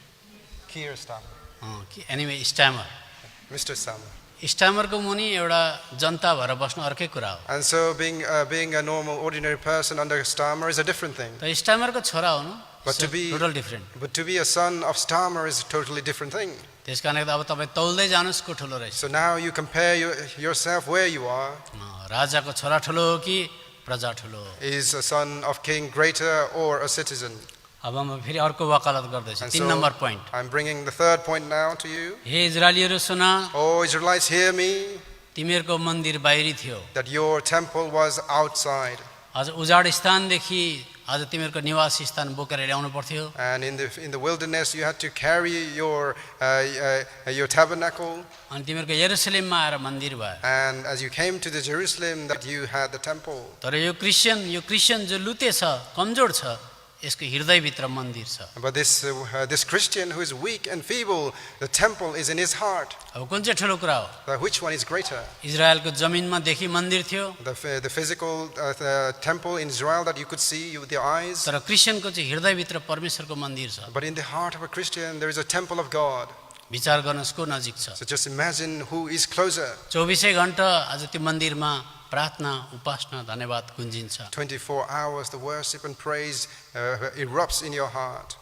Anyway स्ट्यामर Mr. Starmer. स्ट्यामरको मुनि एउटा जनता भएर बस्नु अर्कै कुरा हो And so being a normal, ordinary person under Starmer is a different thing. त स्ट्यामरको छोरा हुनु But to be- total different But to be a son of Starmer is a totally different thing. त्यस कारणले अब तपाईँ तौल्दै जानुहोस् को ठुलो रहेछ So now you compare yourself where you are. राजाको छोरा ठुलो हो कि प्रजा ठुलो हो Is a son of king greater or a citizen? अब म फेरि अर्को वकालत गर्दैछु And 3 so number point I'm bringing the third point now to you. हे इजरायलीहरू सुन Oh, Israelites, hear me, तिमीहरूको मन्दिर बाहिरी थियो that your temple was outside. अझ उजाड स्थानदेखि आज तिमीहरूको निवास स्थान बोकेर ल्याउनु पर्थ्यो And in the wilderness, you had to carry your tabernacle. अनि तिमीहरूको यरुसलेममा आएर मन्दिर भयो And as you came to the Jerusalem, that you had the temple. तर यो क्रिस्चियन जो लुते छ कमजोर छ यसको हृदयभित्र मन्दिर छ But this Christian who is weak and feeble, the temple is in his heart. अब कुन चाहिँ ठुलो कुरा हो Which one is greater? इजरायलको जमिनमा देखि मन्दिर थियो The physical temple in Israel that you could see with your eyes. तर क्रिस्चियनको चाहिँ हृदयभित्र परमेश्वरको मन्दिर छ But in the heart of a Christian, there is a temple of God. विचार गर्नुहोस् को नजिक छ So just imagine who is closer. 24 घण्टा आज त्यो मन्दिरमा प्रार्थना उपासना धन्यवाद गुन्जिन्छ 24 hours, the worship and praise erupts in your heart.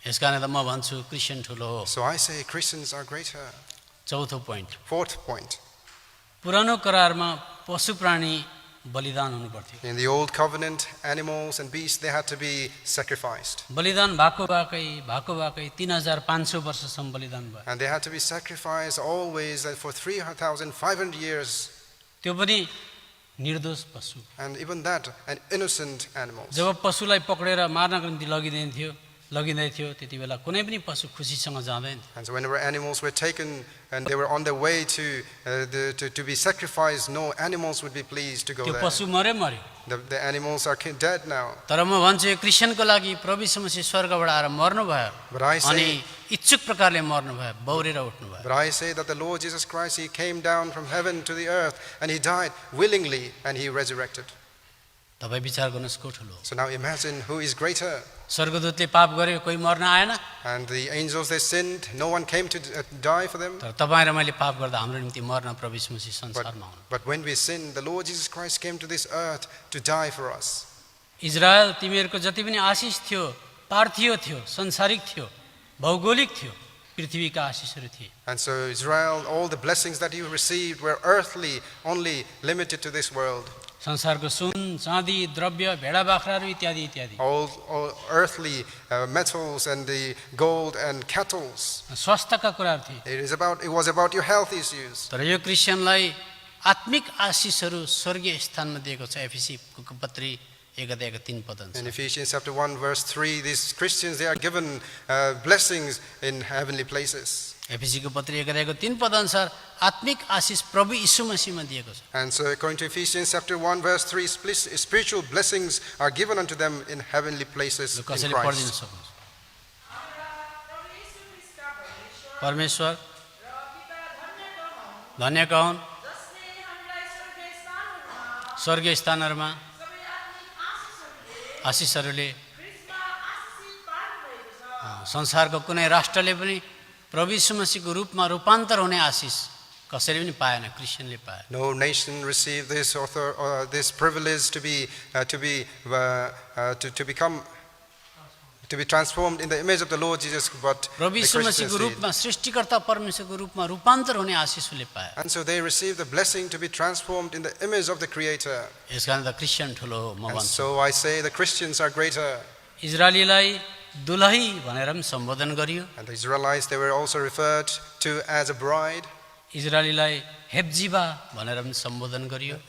यस कारण त म भन्छु क्रिस्चियन ठुलो हो So I say Christians are greater. चौथो पोइन्ट Fourth point. पुरानो करारमा पशु प्राणी बलिदान हुनु पर्थ्यो In the old covenant, animals and beasts, they had to be sacrificed. बलिदान भएको 3500 वर्षसम्म बलिदान भयो And they had to be sacrificed always for 3,500 years. त्यो पनि निर्दोष पशु। and even that, an innocent animal. जब पशुलाई पक्रेर मार्नको निम्ति लगिँदै थियो त्यति बेला कुनै पनि पशु खुसीसँग जाँदैन। And so whenever animals were taken and they were on their way to be sacrificed, no animals would be pleased to go त्यो there. पशु मर्यो। The animals are dead now. तर म भन्छु यो क्रिस्चियनको लागि प्रभु यीशु मसीह स्वर्गबाट आएर मर्नु भयो But I अनि say, इच्छुक प्रकारले मर्नु भयो, बौरेर उठ्नु भयो। that the Lord Jesus Christ, He came down from heaven to the earth and He died willingly and He resurrected. तपाईँ विचार गर्नुहोस् को ठुलो हो। So now imagine who is greater. स्वर्गदूतले पाप गर्यो, कोही मर्न आएन। And the angels, they sinned, no one came to die for them. तर तपाईँ र मैले पाप गर्दा हाम्रो निम्ति मर्न प्रभु यीशु मसीह संसारमा आउनु। But when we sinned, the Lord Jesus Christ came to this earth to die for us. Israel तिमीहरूको जति पनि आशिष थियो, पार्थिव थियो, संसारिक थियो, भौगोलिक थियो, पृथ्वीका आशिषहरू थिए। And so Israel, all the blessings that you received were earthly, only limited to this world. संसारको सुन, चाँदी, द्रव्य, भेडा बाख्राहरू इत्यादि इत्यादि। All earthly metals and the gold and cattle. स्वास्थ्यका कुराहरू थिए। It was about your health issues. तर यो क्रिस्चियनलाई आत्मिक आशिषहरू स्वर्गीय स्थानमा दिएको छ। एफिसीको पत्री 1:3 पद। In Ephesians chapter 1 verse 3, these Christians, they are given blessings in heavenly places. एफिसीको पत्री 1:3 पद अनुसार आत्मिक आशिष प्रभु यीशु मसीहमा दिएको छ। And so according to Ephesians chapter 1 verse 3, spiritual blessings are given unto them in heavenly places in कसैले पढिदिन Christ. सक्नुहुन्छ? परमेश्वर धन्य कहौं स्वर्गीय स्थानहरुमा आशिषहरुले संसारको कुनै राष्ट्रले पनि प्रभु यीशु मसीहको रूपमा रूपान्तर हुने आशिष कसैले पनि पाएन, क्रिस्चियनले पाए। No nation received this privilege to be transformed in the image of the Lord Jesus, but प्रभु the यीशु Christians मसीहको did. रूपमा सृष्टिकर्ता परमेश्वरको रूपमा रूपान्तर हुने आशिषले पाए। And so they received the blessing to be transformed in the image of the Creator. यसकारण त क्रिस्चियन ठुलो हो म And भन्छु। so I say the Christians are greater. इजरायलीलाई दुलही भनेर पनि सम्बोधन गरियो। And the Israelites, they were also referred to as a bride. इजरायलीलाई हेब्जिबा भनेर पनि सम्बोधन गरियो।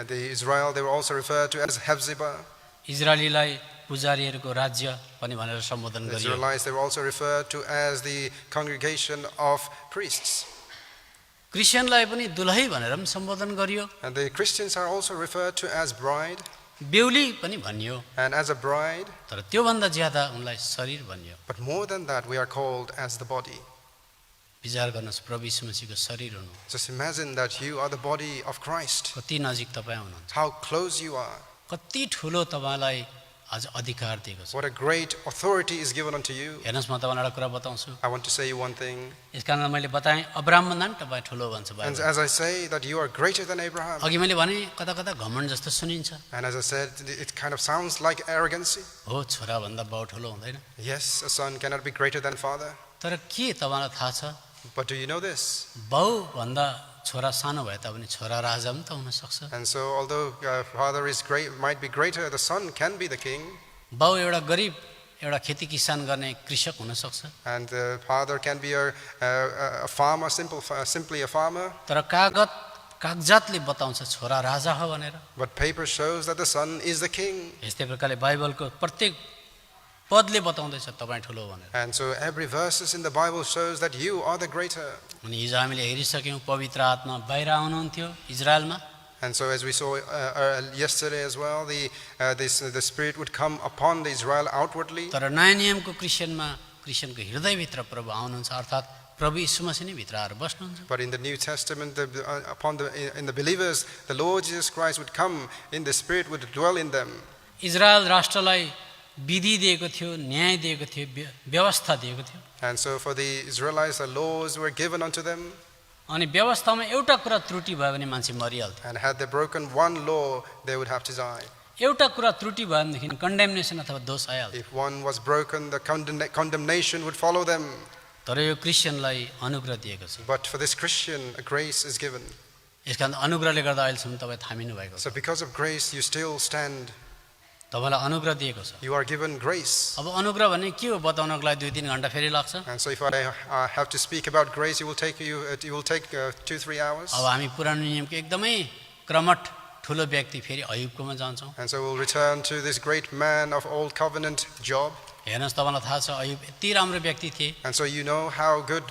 The Israel, they were also referred to as Hephzibah. इजरायलीलाई पुजारीहरूको राज्य पनि भनेर सम्बोधन The गरियो। Israelites, they were also referred to as the congregation of priests. क्रिस्चियनलाई पनि दुलही भनेर पनि सम्बोधन गरियो। And the Christians are also referred to as bride. बेहुली पनि भनियो। And as a bride, तर त्योभन्दा ज्यादा उनलाई शरीर भनियो। but more than that, we are called as the body. विचार गर्नुहोस्, प्रभु यीशु मसीहको शरीर हुनु Just imagine that you are the body of Christ. कति नजिक तपाईँ हुनुहुन्छ, How close you are. कति ठुलो तपाईँलाई आज अधिकार दिएको छ। What a great authority is given unto you. हेर्नुहोस्, म तपाईँलाई एउटा कुरा बताउँछु। I want to say you one thing. यसकारण मैले बताएँ अब्राहम भन्दा पनि तपाईँ ठुलो भन्छ And Bible. as I say that you are greater than Abraham. अघि मैले भने कता कता घमण्ड जस्तो सुनिन्छ। And as I said, it kind of sounds like arrogancy. हो, छोरा भन्दा बाउ ठुलो हुँदैन। Yes, a son cannot be greater than father. तर के तपाईँलाई थाहा छ, But do you know this? बाउ भन्दा छोरा सानो भए तापनि छोरा राजा पनि त हुन सक्छ। And so although father is great, might be greater, the son can be the king. बाउ एउटा गरिब एउटा खेती किसान गर्ने कृषक हुन सक्छ। And the father can be a farmer, simply a farmer. तर कागजातले बताउँछ छोरा राजा हो भनेर। But paper shows that the son is the king. यस्तै प्रकारले बाइबलको प्रत्येक पदले बताउँदैछ तपाईँ ठुलो भनेर। And so every verses in the Bible shows that you are the greater. अनि हिजो हामीले हेरिसक्यौँ पवित्र आत्मा बाहिर आउनुहुन्थ्यो इजरायलमा। And so as we saw yesterday as well, the Spirit would come upon the Israel outwardly. तर नयाँ नियमको क्रिस्चियनको हृदयभित्र प्रभु आउनुहुन्छ, अर्थात् प्रभु यीशु मसीह नै भित्र आएर बस्नुहुन्छ। But in the New Testament, in the believers, the Lord Jesus Christ would come in the Spirit, would dwell in them. Israel राष्ट्रलाई विधि दिएको थियो, न्याय दिएको थियो, व्यवस्था दिएको थियो। And so for the Israelites, the laws were given unto them. अनि व्यवस्थामा एउटा कुरा त्रुटि भयो भने मान्छे मरिहाल्थ्यो। And had they broken one law, they would have to die. एउटा कुरा त्रुटि भयो भनेदेखि कन्डेमनेसन अथवा दोष आइहाल्थ्यो। If one was broken, the condemnation would follow them. तर यो क्रिस्चियनलाई अनुग्रह दिएको छ। But for this Christian, a grace is given. यसकारण अनुग्रहले गर्दा अहिलेसम्म तपाईँ थामिनु भएको छ। So because of grace, you still stand. तपाईँलाई अनुग्रह दिएको छ। You are given grace. अब अनुग्रह भने के हो बताउनको लागि 2-3 घण्टा फेरि लाग्छ। And so if I have to speak about grace, it will take 2-3 hours. अब हामी पुरानो नियमको एकदमै क्रमट ठुलो व्यक्ति फेरि अयुबकोमा जान्छौँ। And so we'll return to this great man of old covenant, Job. हेर्नुहोस्, तपाईँलाई थाहा छ अयुब यति राम्रो व्यक्ति थिए। And so you know how good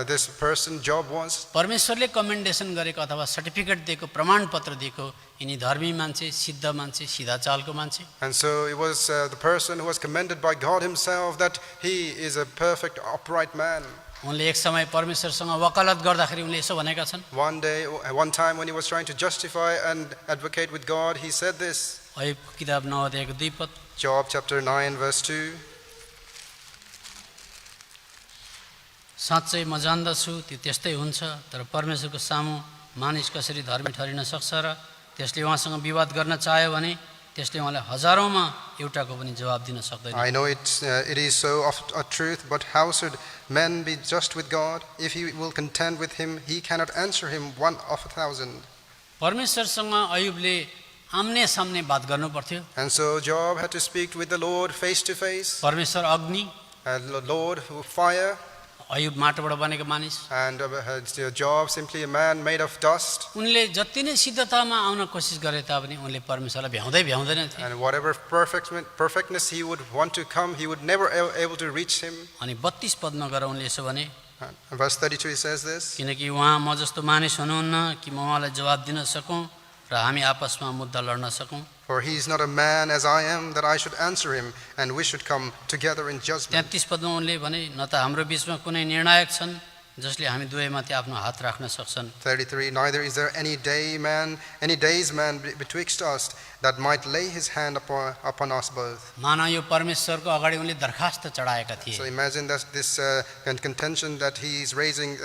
this person Job was. परमेश्वरले कमेन्डेसन गरेको अथवा सर्टिफिकेट दिएको, प्रमाणपत्र दिएको, यिनी धर्मी मान्छे, सिद्ध मान्छे, सिधा चालको मान्छे। And so it was the person who was commended by God himself that he is a perfect, upright man. उनले एक समय परमेश्वरसँग वकालत गर्दाखेरि उनले यसो भनेका छन्। One time when he was trying to justify and advocate with God, he said this. अयुबको किताब 9 अध्यायको 2 पद। Job chapter 9 verse 2. साँच्चै म जान्दछु त्यो त्यस्तै हुन्छ, तर परमेश्वरको सामु मानिस कसरी धर्मी ठहरिन सक्छ र त्यसले उहाँसँग विवाद गर्न चाह्यो भने त्यसले उहाँलाई हजारौँमा एउटाको पनि जवाब दिन सक्दैन। I know it is so of a truth, but how should men be just with God? If he will contend with him, he cannot answer him 1 of 1,000. परमेश्वरसँग अयुबले आम्ने सामने बात गर्नु पर्थ्यो। And so Job had to speak with the Lord face to face. परमेश्वर अग्नि, And the Lord fire, Ayub माटोबाट बनेको मानिस। and Job simply a man made of dust. उनले जति नै सिद्धतामा आउन कोसिस गरे तापनि उनले परमेश्वरलाई भ्याउँदैन थिए। And whatever perfectness he would want to come, he would never able to reach him. अनि 32 पदमा गएर उनले यसो भने, And verse 32 he says this. किनकि उहाँ म जस्तो मानिस हुनुहुन्न कि म उहाँलाई जवाब दिन सकौँ र हामी आपसमा मुद्दा लड्न सकौँ। For he is not a man as I am, that I should answer him, and we should come together in judgment. 33 पदमा उनले भने, न त हाम्रो बीचमा कुनै निर्णायक छन् जसले हामी दुवैमाथि आफ्नो हात राख्न सक्छन्। 33. Neither is there any days man betwixt us that might lay his hand upon us both. मानव यो परमेश्वरको अगाडि उनले दरखास्त चढाएका थिए। So imagine that this contention that he is raising,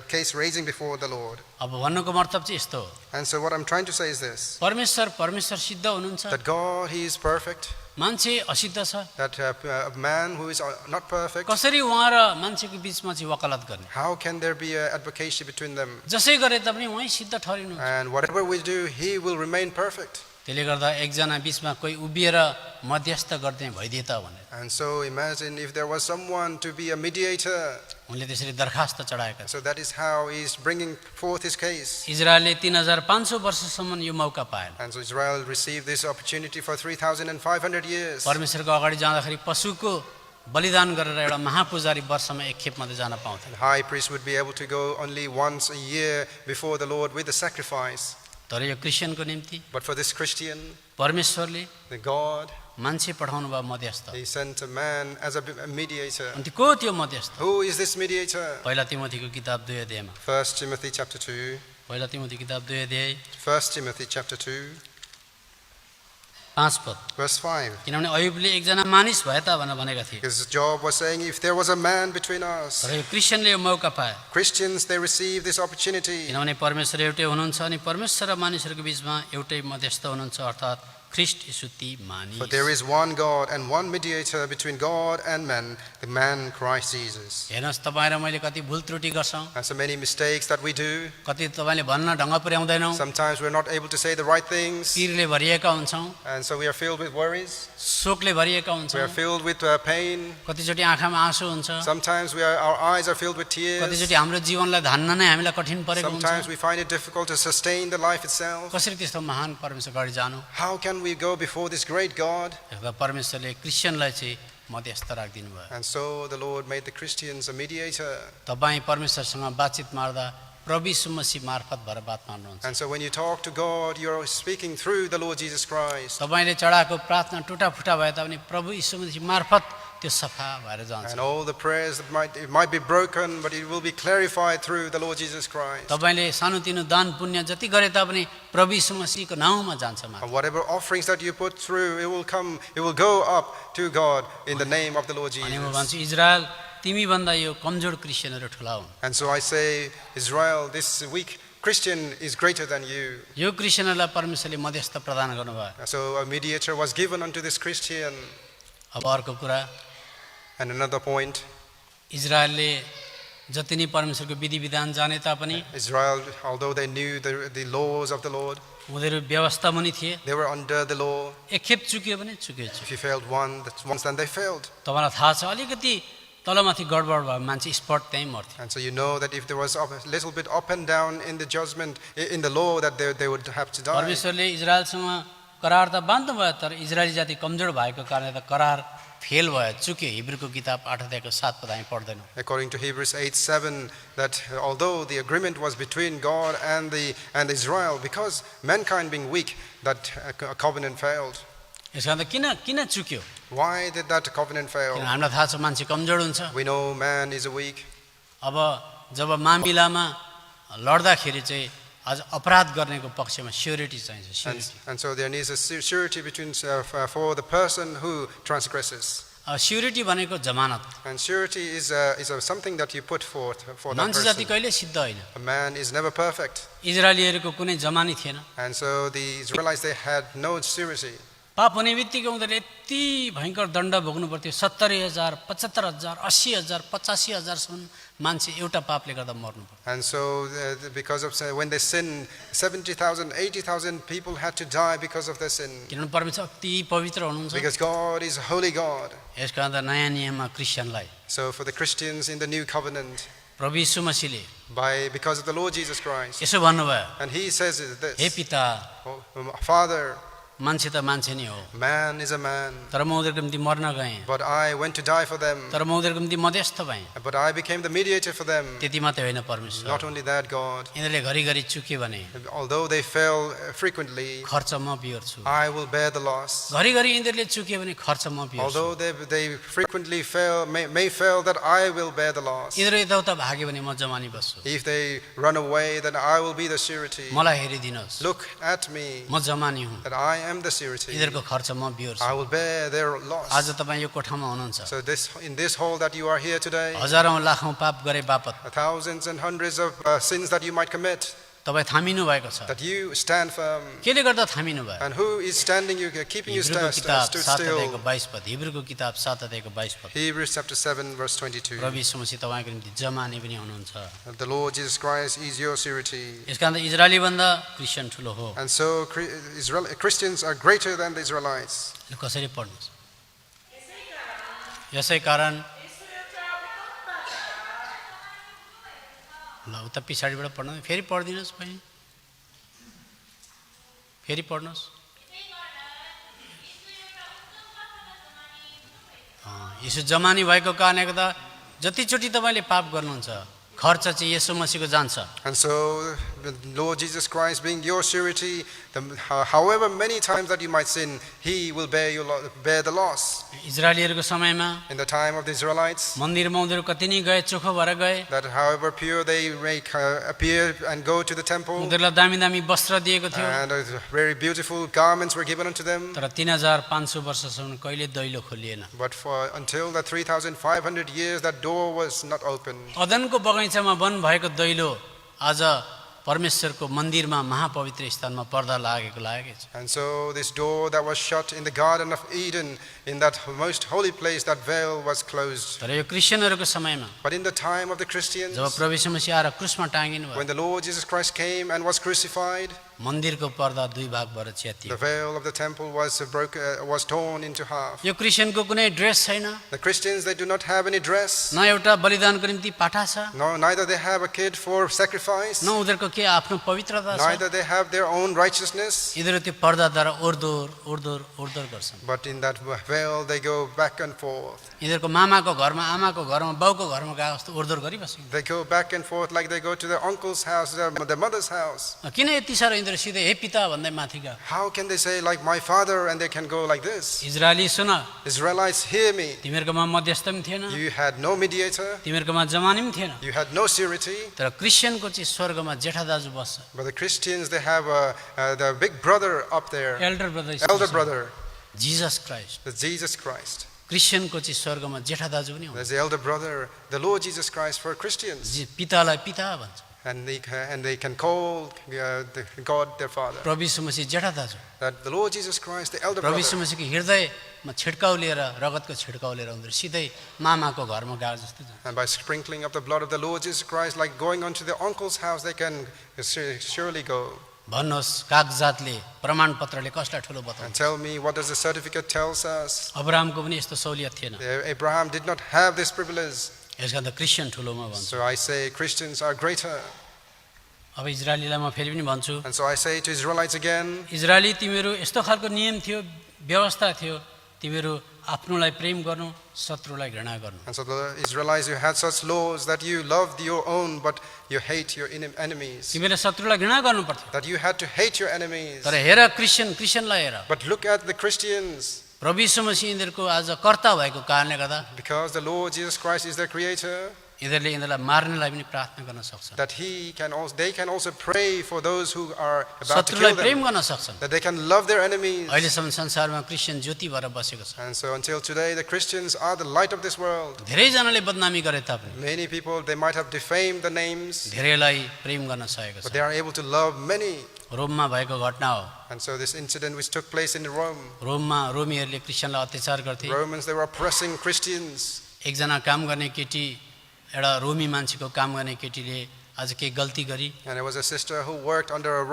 case raising before the Lord. अब भन्नुको मतलब चाहिँ यस्तो हो, And so what I'm trying to say is this, परमेश्वर सिद्ध हुनुहुन्छ, that God, he is perfect, मान्छे असिद्ध छ। that a man who is not perfect, कसरी उहाँ र मान्छेको बीचमा चाहिँ वकालत गर्ने? how can there be an advocacy between them? जसै गरे तापनि उहाँ सिद्ध ठहरिनु। And whatever we do, he will remain perfect. त्यसले गर्दा एकजना बीचमा कोही उभिएर मध्यस्थ गर्दै भइदिए त भनेर And so imagine if there was someone to be a mediator. उनले त्यसरी दरखास्त चढाएका छन्। So that is how he is bringing forth his case. इजरायलले 3500 वर्षसम्म यो मौका पाएन। And so Israel received this opportunity for 3,500 years. परमेश्वरको अगाडि जाँदाखेरि पशुको बलिदान गरेर एउटा महापुजारी वर्षमा एक खेप मात्रै जान पाउँथे। The high priest would be able to go only once a year before the Lord with the sacrifice. तर यो क्रिस्चियनको निम्ति But for this Christian, परमेश्वरले the God, मान्छे पठाउनु भयो मध्यस्थ। he sent a man as a mediator. अनि को त्यो मध्यस्थ? Who is this mediator? पहिला तिमोथीको किताब 2 अध्यायमा, 1 Timothy chapter 2. पहिला तिमोथी किताब 2 अध्याय 1 Timothy chapter 2, 5 पद। verse 5. किनभने अयुबले एकजना मानिस भए त भनेका थिए, Because Job was saying, if there was a man between us, तर यो क्रिस्चियनले यो मौका पाए। Christians, they receive this opportunity. किनभने परमेश्वर एउटै हुनुहुन्छ अनि परमेश्वर र मानिसहरूको बीचमा एउटै मध्यस्थ हुनुहुन्छ, अर्थात् ख्रिस्ट यीशु ती मानिस। For there is one God and one mediator between God and man, the man Christ Jesus. हेर्नुहोस्, तपाईँ र मैले कति भुल त्रुटि गर्छौँ, And so many mistakes that we do. कति तपाईँले भन्न ढङ्ग पुर्याउँदैनौँ, Sometimes we're not able to say the right things. पीरले भरिएका हुन्छौँ, And so we are filled with worries. शोकले भरिएका We are हुन्छौँ, filled with pain. कतिचोटि आँखामा आँसु हुन्छ, Sometimes our eyes are filled with tears. कतिचोटि हाम्रो जीवनलाई धान्न नै हामीलाई कठिन परेको Sometimes हुन्छ। we find it difficult to sustain the life itself. कसरी त्यस्तो महान परमेश्वर अगाडि जानु? How can we go before this great God? परमेश्वरले क्रिस्चियनलाई चाहिँ मध्यस्थ राखिदिनु भयो। And so the Lord made the Christians a mediator. तपाईँ परमेश्वरसँग बातचित मार्दा प्रभु यीशु मसीह मार्फत भएर बात मार्नुहुन्छ। And so when you talk to God, you're speaking through the Lord Jesus Christ. तपाईँले चढाएको प्रार्थना टुटाफुटा भए तापनि प्रभु यीशु मसीह मार्फत त्यो सफा भएर जान्छ। And all the prayers that might be broken, but it will be clarified through the Lord Jesus Christ. तपाईँले सानोतिनो दान पुण्य जति गरे तापनि प्रभु यीशु मसीहको नाउँमा जान्छ मात्र। And whatever offerings that you put through, it will go up to God in the name of the Lord अनि म Jesus. भन्छु, इजरायल तिमी भन्दा यो कमजोर क्रिस्चियनहरू ठुला हुन्। And so I say, Israel, this weak Christian is greater than you. यो क्रिस्चियनहरूलाई परमेश्वरले मध्यस्थ प्रदान गर्नुभयो। So a mediator was given unto this Christian. अब अर्को कुरा, And another point, इजरायलले जति नै परमेश्वरको विधि विधान जाने तापनि Israel, although they knew the laws of the Lord, उनीहरू व्यवस्था पनि थिए। they were under the law. एक खेप चुक्यो भने चुक्यो। If you failed once, then they failed. तपाईँलाई थाहा छ, अलिकति तलमाथि गडबड भयो मान्छे स्पट त्यहीँ मर्थ्यो। And so you know that if there was a little bit up and down in the judgment, in the law, that they would have to die. परमेश्वरले इजरायलसँग करार त बाँध्नु भयो, तर इजरायली जाति कमजोर भएको कारणले त करार फेल भयो, चुक्यो। हिब्रूको किताब 8 अध्यायको 7 पद हामी पढ्दैनौँ। According to Hebrews 8:7, that although the agreement was between God and Israel, because mankind being weak, that covenant failed. यस कारण त किन चुक्यो? Why did that covenant fail? किन हामीलाई थाहा छ मान्छे कमजोर हुन्छ। We know man is weak. अब जब मामिलामा लड्दाखेरि चाहिँ आज अपराध गर्नेको पक्षमा स्योरिटी चाहिन्छ, स्योरिटी। And so there needs a surety between for the person who transgresses. स्योरिटी भनेको जमानत। And surety is something that you put forth for that मान्छे जाति person. कहिले सिद्ध होइन। A man is never perfect. इजरायलीहरूको कुनै जमानी थिएन। And so the Israelites, they had no surety. पाप हुने बित्तिकै उनीहरूले यति भयङ्कर दण्ड भोग्नु पर्थ्यो। 70,000, 75,000, 80,000, 85,000सम्म मान्छे एउटा पापले गर्दा मर्नु पर्थ्यो। And so because of when they sinned, 70,000, 80,000 people had to die because of their sin. किनभने परमेश्वर अति पवित्र हुनुहुन्छ। Because God is a holy God. यस कारण त नयाँ नियममा क्रिस्चियनलाई So for the Christians in the new covenant, प्रभु यीशु मसीहले because of the Lord Jesus Christ, यसो भन्नुभयो, and he says हे this, पिता, Father, मान्छे त मान्छे नै हो, man is a man, तर म उनीहरूको निम्ति मर्न गएँ, but I went to die for them, तर म उनीहरूको निम्ति मध्यस्थ भएँ। but I became the mediator for them. त्यति मात्रै होइन परमेश्वर, Not only that, God, यिनीहरूले घरिघरि चुक्यो भने although they fell frequently, खर्च म बिहोर्छु। I will bear the loss. घरिघरि यिनीहरूले चुक्यो भने खर्च म बिहोर्छु। Although they frequently may fail, that I will bear the loss. यिनीहरू यताउता भाग्यो भने म जमानी बस्छु। If they run away, then I will be the surety. मलाई हेरिदिनुहोस्, Look at me, म जमानी हुँ, that I am the surety. यिनीहरूको खर्च म बिहोर्छु। I will bear their loss. आज तपाईँ यो कोठामा हुनुहुन्छ, So in this hall that you are here today, हजारौँ लाखौँ पाप गरे बापत thousands and hundreds of sins that you might commit, तपाईँ थामिनु भएको छ। that you stand firm. केले गर्दा थामिनु भयो? And who is standing you, keeping you हिब्रूको किताब stood 7 still? अध्यायको 22 पद, हिब्रूको किताब 7 अध्यायको 22 पद। Hebrews chapter 7 verse 22. प्रभु यीशु मसीह तपाईँको निम्ति जमानी पनि हुनुहुन्छ। The Lord Jesus Christ is your surety. यस कारण त इजरायली भन्दा क्रिस्चियन ठुलो हो। And so Christians are greater than the Israelites. यो कसरी पढ्नुहोस्? यसै कारण ल उता पछाडिबाट पढ्नु, फेरि पढिदिनुहोस् बहिनी, फेरि पढ्नुहोस्। यसो जमानी भएको कारणले गर्दा जतिचोटि तपाईँले पाप गर्नुहुन्छ, खर्च चाहिँ यसो मसीहको जान्छ। And so the Lord Jesus Christ being your surety, however many times that you might sin, he will bear the loss. इजरायलीहरूको समयमा In the time of the Israelites, मन्दिरमा उनीहरू कति नै गए, चोखो भएर गए, that however pure they may appear and go to the temple, उनीहरूलाई दामी दामी वस्त्र दिएको थियो, and very beautiful garments were given unto them, तर 3500 वर्षसम्म कहिले दैलो खोलिएन। but until the 3,500 years that door was not open. अदनको बगैँचामा वन भएको दैलो आज परमेश्वरको मन्दिरमा महापवित्र स्थानमा पर्दा लागेकै छ। And so this door that was shut in the Garden of Eden, in that most holy place, that veil was closed. तर यो क्रिस्चियनहरूको समयमा But in the time of the Christians, जब प्रभु यीशु मसीह आएर क्रुसमा टाँगिनु भयो, when the Lord Jesus Christ came and was crucified, मन्दिरको पर्दा दुई भाग भएर च्यातियो। the veil of the temple was torn into half. यो क्रिस्चियनको कुनै ड्रेस छैन, The Christians, they do not have any dress, न एउटा बलिदानको निम्ति पाठा छ, neither they have a kid for sacrifice, न उनीहरूको के आफ्नो पवित्रता छ। neither they have their own righteousness, यिनीहरू त्यो पर्दाद्वारा ओर्दोर गर्छन्। but in that veil they go back and forth. यिनीहरूको मामाको घरमा, आमाको घरमा, बाउको घरमा गए जस्तो ओर्दोर गरिबस्छन्। They go back and forth like they go to their uncle's house, their mother's house. किन यति साह्रो यिनीहरू सिधै हे पिता भन्दै माथि गयो? How can they say like my father and they can go like this? Israeli soon, Israelites, hear me. तिमीहरूकोमा मध्यस्थ पनि थिएन, You had no mediator, तिमीहरूकोमा जमानी पनि थिएन, you had no surety. तर क्रिस्चियनको चाहिँ स्वर्गमा जेठा दाजु बस्छ, But the Christians, they have the big brother up there, elder elder brother, Jesus Christ. that's Jesus Christ. क्रिस्चियनको चाहिँ स्वर्गमा जेठा दाजु पनि हुन्छ, There's the elder brother, the Lord Jesus Christ for Christians. पितालाई पिता भन्छ, And they can call God their Father. प्रभु यीशु मसीह जेठा दाजु। That the Lord Jesus Christ, the elder प्रभु यीशु brother, मसीहको हृदयमा छिड्काउ लिएर, रगतको छिड्काउ लिएर उनीहरू सिधै मामाको घरमा गए जस्तो जान्छ। and by sprinkling of the blood of the Lord Jesus Christ, like going onto the uncle's house, they can surely go. भन्नुहोस् कागजातले प्रमाणपत्रले कसलाई ठुलो बताउँछ? And tell me, what does the certificate tells us? अब्राहमको पनि यस्तो सहुलियत थिएन। Abraham did not have this privilege. यसका त क्रिस्चियन ठुलो म भन्छु। So I say Christians are greater. अब इजरायलीलाई म फेरि पनि भन्छु, And so I say to Israelites again, Israeli तिमीहरू यस्तो खालको नियम थियो, व्यवस्था थियो, तिमीहरू आफ्नोलाई प्रेम गर्नु, शत्रुलाई घृणा गर्नु। and so the Israelites, you had such laws that you loved your own, but you hate your enemies. तिमीले शत्रुलाई घृणा गर्नु पर्थ्यो। That you had to hate your enemies. तर हेर क्रिस्चियनलाई हेर, But look at the Christians. प्रभु यीशु मसीह यिनीहरूको आज कर्ता भएको कारणले गर्दा Because the Lord Jesus Christ is their creator, यिनीहरूलाई मार्नलाई पनि प्रार्थना गर्न सक्छ, that they can also pray for those who are about to शत्रुलाई kill प्रेम them, गर्न सक्छन्। that they can love their enemies. अहिलेसम्म संसारमा क्रिस्चियन ज्योति भएर बसेको छ। And so until today, the Christians are the light of this world. धेरैजनाले बदनामी गरे तापनि Many people, they might have defamed the names, धेरैलाई प्रेम गर्न सकेको छ। but they are able to love many. रोममा भएको घटना हो। And so this incident which took place in Rome, रोममा रोमीहरूले क्रिस्चियनलाई अत्याचार गर्थे। Romans, they were oppressing Christians. एकजना काम गर्ने केटी, एउटा रोमी मान्छेको काम गर्ने केटीले आज केही गल्ती गरी And there was a sister who worked under a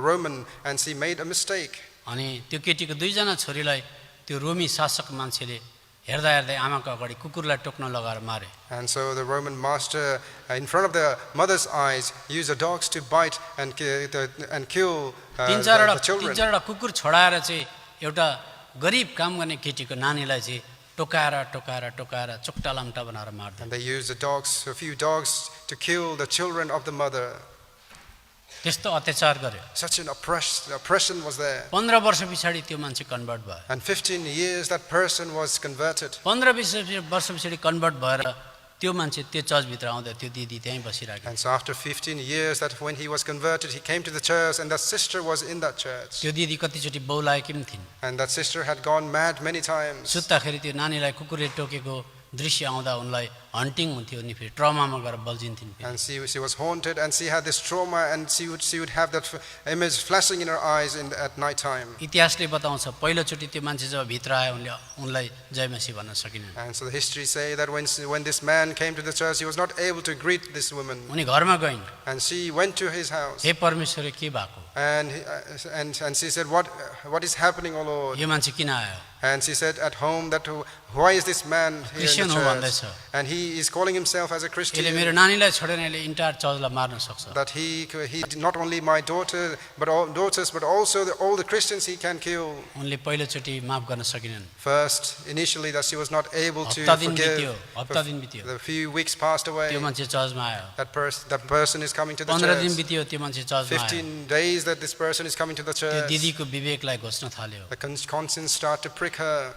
Roman, and she made a mistake. अनि त्यो केटीको दुईजना छोरीलाई त्यो रोमी शासक मान्छेले हेर्दा हेर्दै आमाको अगाडि कुकुरलाई टोक्न लगाएर मारे। And so the Roman master, in front of the mother's eyes, used the dogs to bite and kill तीन the चारवटा children. कुकुर छोडाएर चाहिँ एउटा गरिब काम गर्ने केटीको नानीलाई चाहिँ टोकाएर टोकाएर टोकाएर चुक्टा लाम्टा बनाएर मार्दा And they used a few dogs to kill the children of the mother. त्यस्तो अत्याचार गर्यो। Such an oppression was there. 15 वर्ष पछाडि त्यो मान्छे कन्भर्ट भयो। And 15 years that person was converted. 15 वर्ष पछाडि कन्भर्ट भएर त्यो मान्छे त्यो चर्चभित्र आउँदा त्यो दिदी त्यहीँ बसिरहेको। And so after 15 years, that when he was converted, he came to the church, and that sister was in that church. त्यो दिदी कतिचोटि बौलाएकी पनि थिइन्। And that sister had gone mad many times. सुत्दाखेरि त्यो नानीलाई कुकुरले टोकेको दृश्य आउँदा उनलाई हन्टिङ हुन्थ्यो नि, फेरि ट्रमामा गएर बल्झिन्थिन्। And she was haunted, and she had this trauma, and she would have that image flashing in her eyes at night time. इतिहासले बताउँछ पहिलोचोटि त्यो मान्छे जब भित्र आयो उनलाई जय मसीह भन्न सकिनन्। And so the history say that when this man came to the church, he was not able to greet this woman. उनी घरमा गइन्, And she went to his house, हे परमेश्वर के भएको, and she said, what is happening, O Lord? यो मान्छे किन आयो? And she said at home that why is this man here in Christian the हो church? भन्दैछ। And he is calling himself as a यसले Christian. मेरो नानीलाई छोडेर यसले इन्टायर चर्चलाई मार्न सक्छ। That he not only my daughter, but all daughters, but also all the Christians he can kill. उनले पहिलोचोटि माफ गर्न सकिनन्। First, initially, that she was not able to हप्ता दिन forgive. बित्यो, हप्ता दिन बित्यो। A few weeks passed away. त्यो मान्छे चर्चमा आयो। That person is coming to the 15 दिन church. बित्यो, त्यो मान्छे चर्चमा आयो। 15 days that this person is coming to the त्यो church. दिदीको विवेकलाई घोच्न थाल्यो, The conscience start to prick her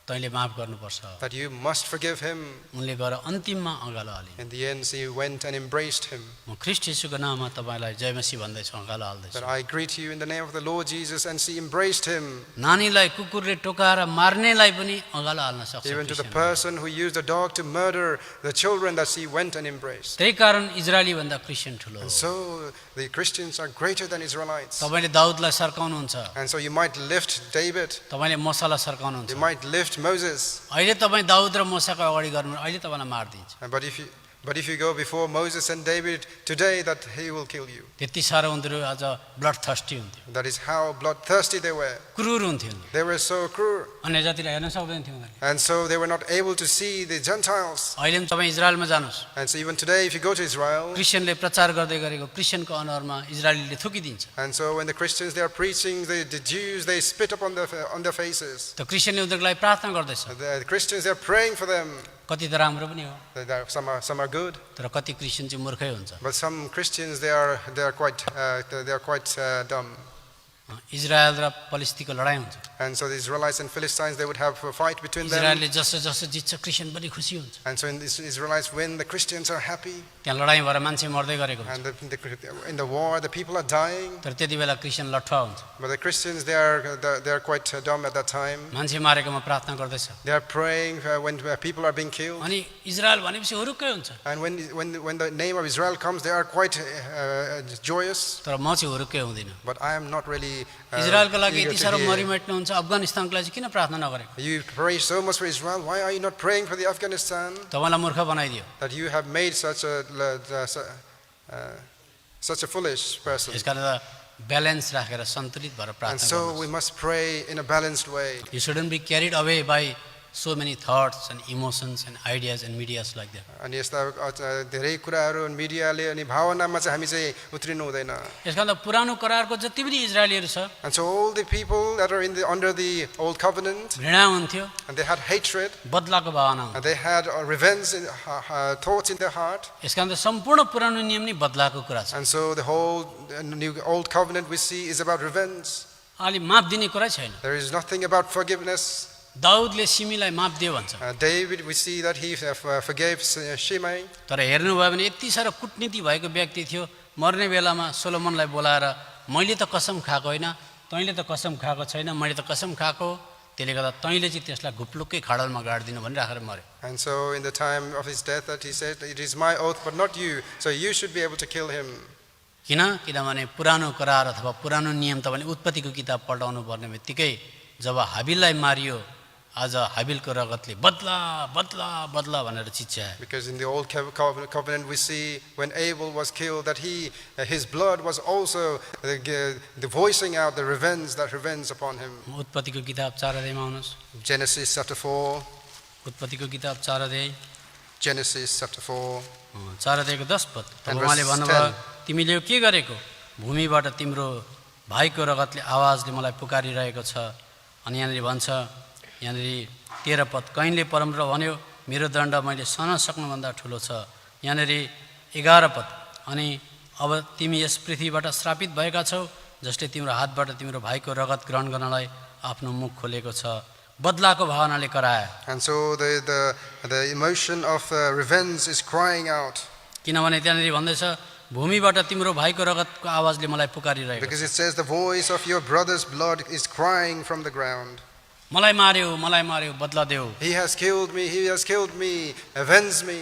तैँले माफ गर्नुपर्छ। that you must forgive him. उनले गएर अन्तिममा अँगालो हालिन्। In the end, she went and embraced him. म ख्रीष्ट येशूको नाममा तपाईँलाई जय मसीह भन्दैछु, अँगालो हाल्दैछु। That I greet you in the name of the Lord Jesus, and she embraced him. नानीलाई कुकुरले टोकाएर मार्नेलाई पनि अँगालो हाल्न सक्छ। Even to the क्रिस्चियनले। person who used a dog to murder the children, that she went and embraced. त्यही कारण इजरायली भन्दा Christian ठुलो हो। And so the Christians are greater than Israelites. तपाईँले दाउदलाई सर्काउनुहुन्छ, And so you might lift David, तपाईँले मसालाई सर्काउनुहुन्छ। you might lift Moses. अहिले तपाईँ दाउद र मोसाको अगाडि गर्नु, अहिले तपाईँलाई मारिदिन्छ। But if you go before Moses and David today, that he will kill you. त्यति साह्रो उनीहरू आज ब्लड थर्स्टी हुन्थ्यो, That is how bloodthirsty they were. क्रूर हुन्थ्यो। They were so cruel. अन्य जातिलाई हेर्न सक्दैन थियो उनीहरूले। And so they were not able to see the Gentiles. अहिले पनि तपाईँ इजरायलमा जानुहोस्, And so even today, if you go to Israel, क्रिस्चियनले प्रचार गर्दै गरेको क्रिस्चियनको अनुहारमा इजरायलीले थुकिदिन्छ। and so when the Christians, they are preaching, the Jews, they spit up on their faces. त क्रिस्चियनले उनीहरूको लागि प्रार्थना गर्दैछ। The Christians, they are praying for them. कति त राम्रो पनि हो, Some are good, तर कति क्रिस्चियन चाहिँ मूर्खै हुन्छ। but some Christians, they are quite dumb. Israel र फलिस्तीको लडाइँ हुन्छ। And so the Israelites and Philistines, they would have a fight between them. इजरायलले जसो जसो जित्छ क्रिस्चियन पनि खुसी हुन्छ। And so in the Israelites win, the Christians are happy. त्यहाँ लडाइँ भएर मान्छे मर्दै गरेको हुन्छ, And in the war, the people are dying. तर त्यति बेला क्रिस्चियन लट्ठुवा हुन्छ। But the Christians, they are quite dumb at that time. मान्छे मारेकोमा प्रार्थना गर्दैछ। They are praying when people are being killed. अनि इजरायल भनेपछि हुरुक्कै हुन्छ, And when the name of Israel comes, they are quite joyous. तर म चाहिँ हुरुक्कै हुँदिनँ। But I am not really इजरायलको लागि eager यति to साह्रो hear. मरिमेट्नु हुन्छ, अफगानिस्तानको लागि चाहिँ किन प्रार्थना नगरेको? You pray so much for Israel. Why are you not praying for the Afghanistan? तपाईँलाई मूर्ख बनाइदियो। That you have made such such a foolish person. यसकारण त ब्यालेन्स राखेर सन्तुलित भएर And प्रार्थना so we गर्नुहोस्. must pray in a balanced way. You shouldn't be carried away by so many thoughts and emotions and ideas and medias like that. अनि यस्ता धेरै कुराहरू मिडियाले अनि भावनामा चाहिँ हामी चाहिँ उत्रिनु हुँदैन. यसकारण त पुरानो करारको जति पनि इजरायलीहरू छ And so all the people that are under the old covenant, घृणा हुन्थ्यो, and they had hatred, बदलाको भावना हुन्थ्यो. and they had revenge thoughts in their heart. यसकारण त सम्पूर्ण पुरानो नियम नै बदलाको कुरा छ. And so the whole old covenant we see is about revenge. अलि माफ दिने कुरा छैन. There is nothing about forgiveness. दाउदले सिमीलाई माफ दियो भन्छ. David, we see that he forgave Shimei. तर हेर्नुभयो भने यति साह्रो कुटनीति भएको व्यक्ति थियो, मर्ने बेलामा सोलोमनलाई बोलाएर मैले त कसम खाएको होइन, तैँले त कसम खाएको छैन, मैले त कसम खाएको, त्यसले गर्दा तैँले चाहिँ त्यसलाई घुप्लुक्कै खाडलमा गाडिदिनु भनिराखेर मर्यो. And so in the time of his death that he said, it is my oath but not you, so you should be able to kill him. किनभने पुरानो करार अथवा पुरानो नियम त भने उत्पत्तिको किताब पल्टाउनु पर्ने बित्तिकै जब हाबिललाई मारियो, आज हाबिलको रगतले बदला बदला बदला भनेर चिच्यायो. Because in the old covenant we see when Abel was killed that his blood was also the voicing out the revenge upon him. उत्पत्तिको किताब 4 अध्यायमा आउनुहोस्. Genesis chapter 4. उत्पत्तिको किताब 4 अध्याय Genesis chapter 4. 4 अध्यायको 10 पद. And उहाँले verse भन्नुभयो 10. तिमीले यो के गरेको? भूमिबाट तिम्रो भाइको रगतले आवाजले मलाई पुकारिरहेको छ. अनि यहाँनिर भन्छ, यहाँनिर 13 पद, कैनले परमप्रभु भन्यो मेरो दण्ड मैले सहन सक्नुभन्दा ठुलो छ. यहाँनिर 11 पद, अनि अब तिमी यस पृथ्वीबाट श्रापित भएका छौ जसले तिम्रो हातबाट तिम्रो भाइको रगत ग्रहण गर्नलाई आफ्नो मुख खोलेको छ. बदलाको भावनाले करायो. And so the emotion of revenge is crying out. किनभने त्यहाँनिर भन्दैछ भूमिबाट तिम्रो भाइको रगतको आवाजले मलाई पुकारिरहेको छ. Because it says the voice of your brother's blood is crying from the ground. मलाई मार्यो बदला देऊ. He has killed me, avenge me.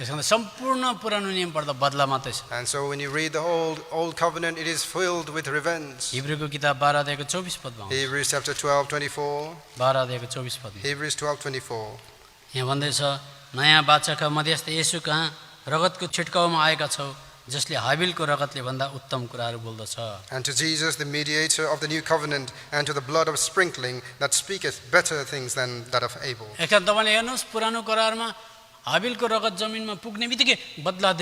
यसकारण सम्पूर्ण पुरानो नियम पढ्दा बदला मात्रै छ. And so when you read the old covenant, it is filled with revenge. हिब्रूको किताब 12 अध्यायको 24 पदमा आउँछ. Hebrews chapter 12:24. 12 अध्यायको 24 पदमा Hebrews 12:24. यहाँ भन्दैछ नयाँ बाचाका मध्यस्थ येशू कहाँ रगतको छिटकाउमा आएका छौ जसले हाबिलको रगतले भन्दा उत्तम कुराहरू बोल्दछ. And to Jesus, the mediator of the new covenant, and to the blood of sprinkling that speaketh better things than that of Abel. एकखेप तपाईँले हेर्नुहोस् पुरानो करारमा हाबिलको रगत जमिनमा पुग्ने बित्तिकै बदला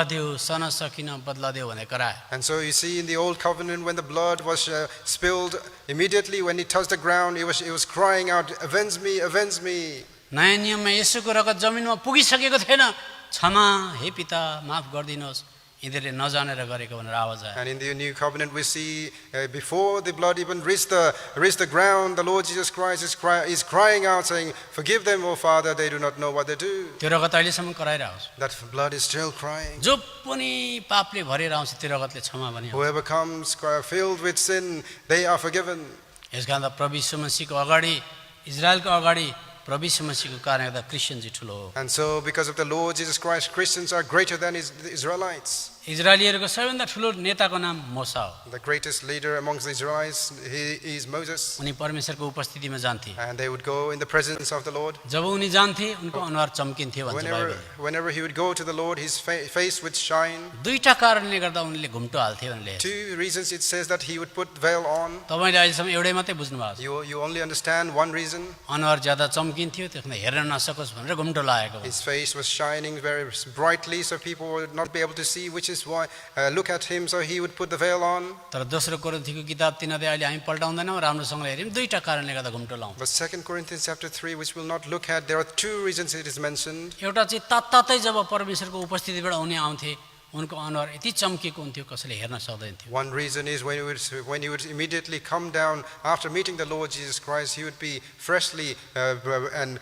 देऊ सहन सकिन बदला देऊ भनेर कराए. And so you see in the old covenant when the blood was spilled, immediately when it touched the ground, it was crying out, avenge me, avenge me. नयाँ नियममा येशूको रगत जमिनमा पुगिसकेको थिएन. क्षमा हे पिता माफ गरिदिनुहोस्, यिनीहरूले नजानेर गरेको भनेर आवाज आयो. And in the new covenant we see before the blood even reached the ground, the Lord Jesus Christ is crying out saying, forgive them, O Father, they do not know what they do. त्यो रगत अहिलेसम्म कराइरहोस्. That blood is still crying. जो पनि पापले भरेर आउँछ त्यो रगतले क्षमा भनिन्छ. Whoever comes filled with sin, they are forgiven. यसकारण त प्रभु यीशु मसीहको अगाडि इजरायलको अगाडि प्रभु यीशु मसीहको कारणले गर्दा क्रिस्चियन चाहिँ ठुलो हो. And so because of the Lord Jesus Christ, Christians are greater than the Israelites. इजरायलीहरूको सबैभन्दा ठुलो नेताको नाम मोसा हो. The greatest leader amongst the Israelites, he is Moses. उनी परमेश्वरको उपस्थितिमा जान्थे. And they would go in the presence of the Lord. जब उनी जान्थे उनको अनुहार चम्किन्थ्यो भन्छ बाइबलले. Whenever he would go to the Lord, his face would shine. दुईटा कारणले गर्दा उनले घुम्टो हाल्थे भनेर लेखेको छ. 2 reasons it says that he would put veil on. तपाईले अहिलेसम्म एउटै मात्रै बुझ्नु भएको छ. You only understand one reason. अनुहार ज्यादा चम्किन्थ्यो त्यसमा हेर्न नसकोस् भनेर घुम्टो लागेको. His face was shining very brightly, so people would not be able to see, which is why look at him, so he would put the veil on. तर दोस्रो कोरिन्थीको किताब 3 अध्याय अहिले हामी पल्टाउँदैनौँ, राम्रोसँगले हेर्यौँ, दुईटा कारणले गर्दा घुम्टो लाउँ. But 2 Corinthians chapter 3, which we'll not look at, there are 2 reasons it is mentioned. एउटा चाहिँ तात्तातै जब परमेश्वरको उपस्थितिबाट उनी आउँथे उनको अनुहार यति चम्केको हुन्थ्यो कसैले हेर्न सक्दैन थियो. One reason is when he would immediately come down after meeting the Lord Jesus Christ, he would be freshly and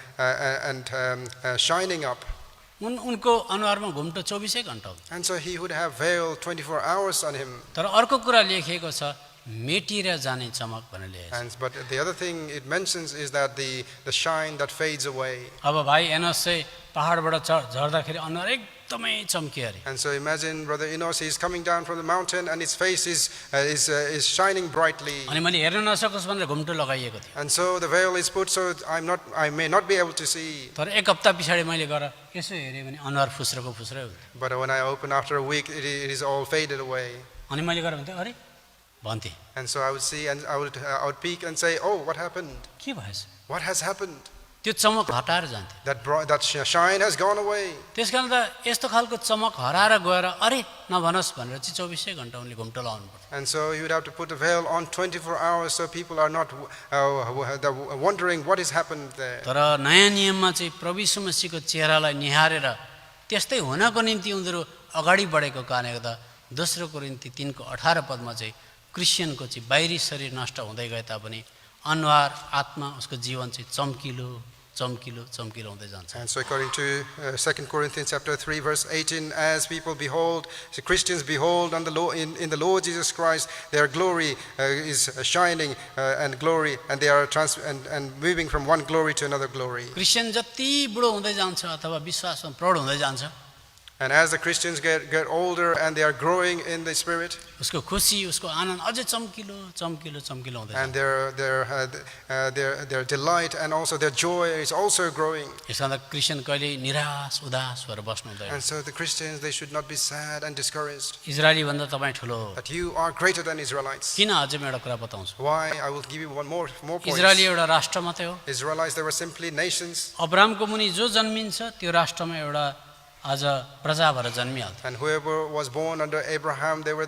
shining up. उनको अनुहारमा घुम्टो 24 घण्टा हुन्छ. And so he would have veil 24 hours on him. तर अर्को कुरा लेखिएको छ मेटिएर जाने चमक भनेर लेखेको छ. But the other thing it mentions is that the shine that fades away. अब भाइ एनोस चाहिँ पहाडबाट झर्दाखेरि अनुहार एकदमै चम्क्यो अरे। And so imagine Brother Enos, he's coming down from the mountain and his face is shining brightly. अनि मैले हेर्न नसकोस् भनेर घुम्टो लगाइएको थियो। And so the veil is put so I may not be able to see. तर एक हप्ता पछाडि मैले गएर यसो हेरेँ भने अनुहार फुस्रेको फुस्रै हुन्थ्यो। But when I open after a week, it is all faded away. अनि मैले गएर भन्थेँ अरे भन्थेँ And so I would see and I would peek and say, oh, what happened? के भएछ? What has happened? त्यो चमक हटाएर जान्थ्यो। That shine has gone away. त्यस कारण त यस्तो खालको चमक हराएर गएर अरे नभनोस् भनेर चाहिँ 24 घण्टा उनले घुम्टो लाउनु पर्छ। And so you would have to put a veil on 24 hours so people are not wondering what has happened there. तर नयाँ नियममा चाहिँ प्रभु यीशु मसीहको चेहरालाई निहारेर त्यस्तै हुनको निम्ति उनीहरू अगाडि बढेको कारणले गर्दा दोस्रो कोरिन्थी 3:18 पदमा चाहिँ क्रिस्चियनको चाहिँ बाहिरी शरीर नष्ट हुँदै गए तापनि अनुहार आत्मा उसको जीवन चाहिँ चम्किलो हुँदै जान्छ। And so according to 2 Corinthians chapter 3 verse 18, as people behold, the Christians behold on the Lord, in the Lord Jesus Christ, their glory is shining and glory, and they are and moving from one glory to another glory. Christian जति बुढो हुँदै जान्छ अथवा विश्वासमा प्रौढ हुँदै जान्छ, And as the Christians get older and they are growing in the spirit, उसको खुसी उसको आनन्द अझै चम्किलो हुँदै and जान्छ। their delight and also their joy is also growing. यसमा क्रिस्चियन कहिले निराश उदास भएर बस्नु हुँदैन। And so the Christians, they should not be sad and discouraged Israeli भन्दा तपाईँ ठुलो। that you are greater than Israelites. किन अझै म एउटा कुरा बताउँछु। Why? I will give you one more point. Israeli एउटा राष्ट्र मात्रै हो। Israelites, they were simply nations, अब्राहमको मुनि जो जन्मिन्छ त्यो राष्ट्रमा एउटा आज प्रजा भएर जन्मिहाल्छ। and whoever was born under Abraham, they were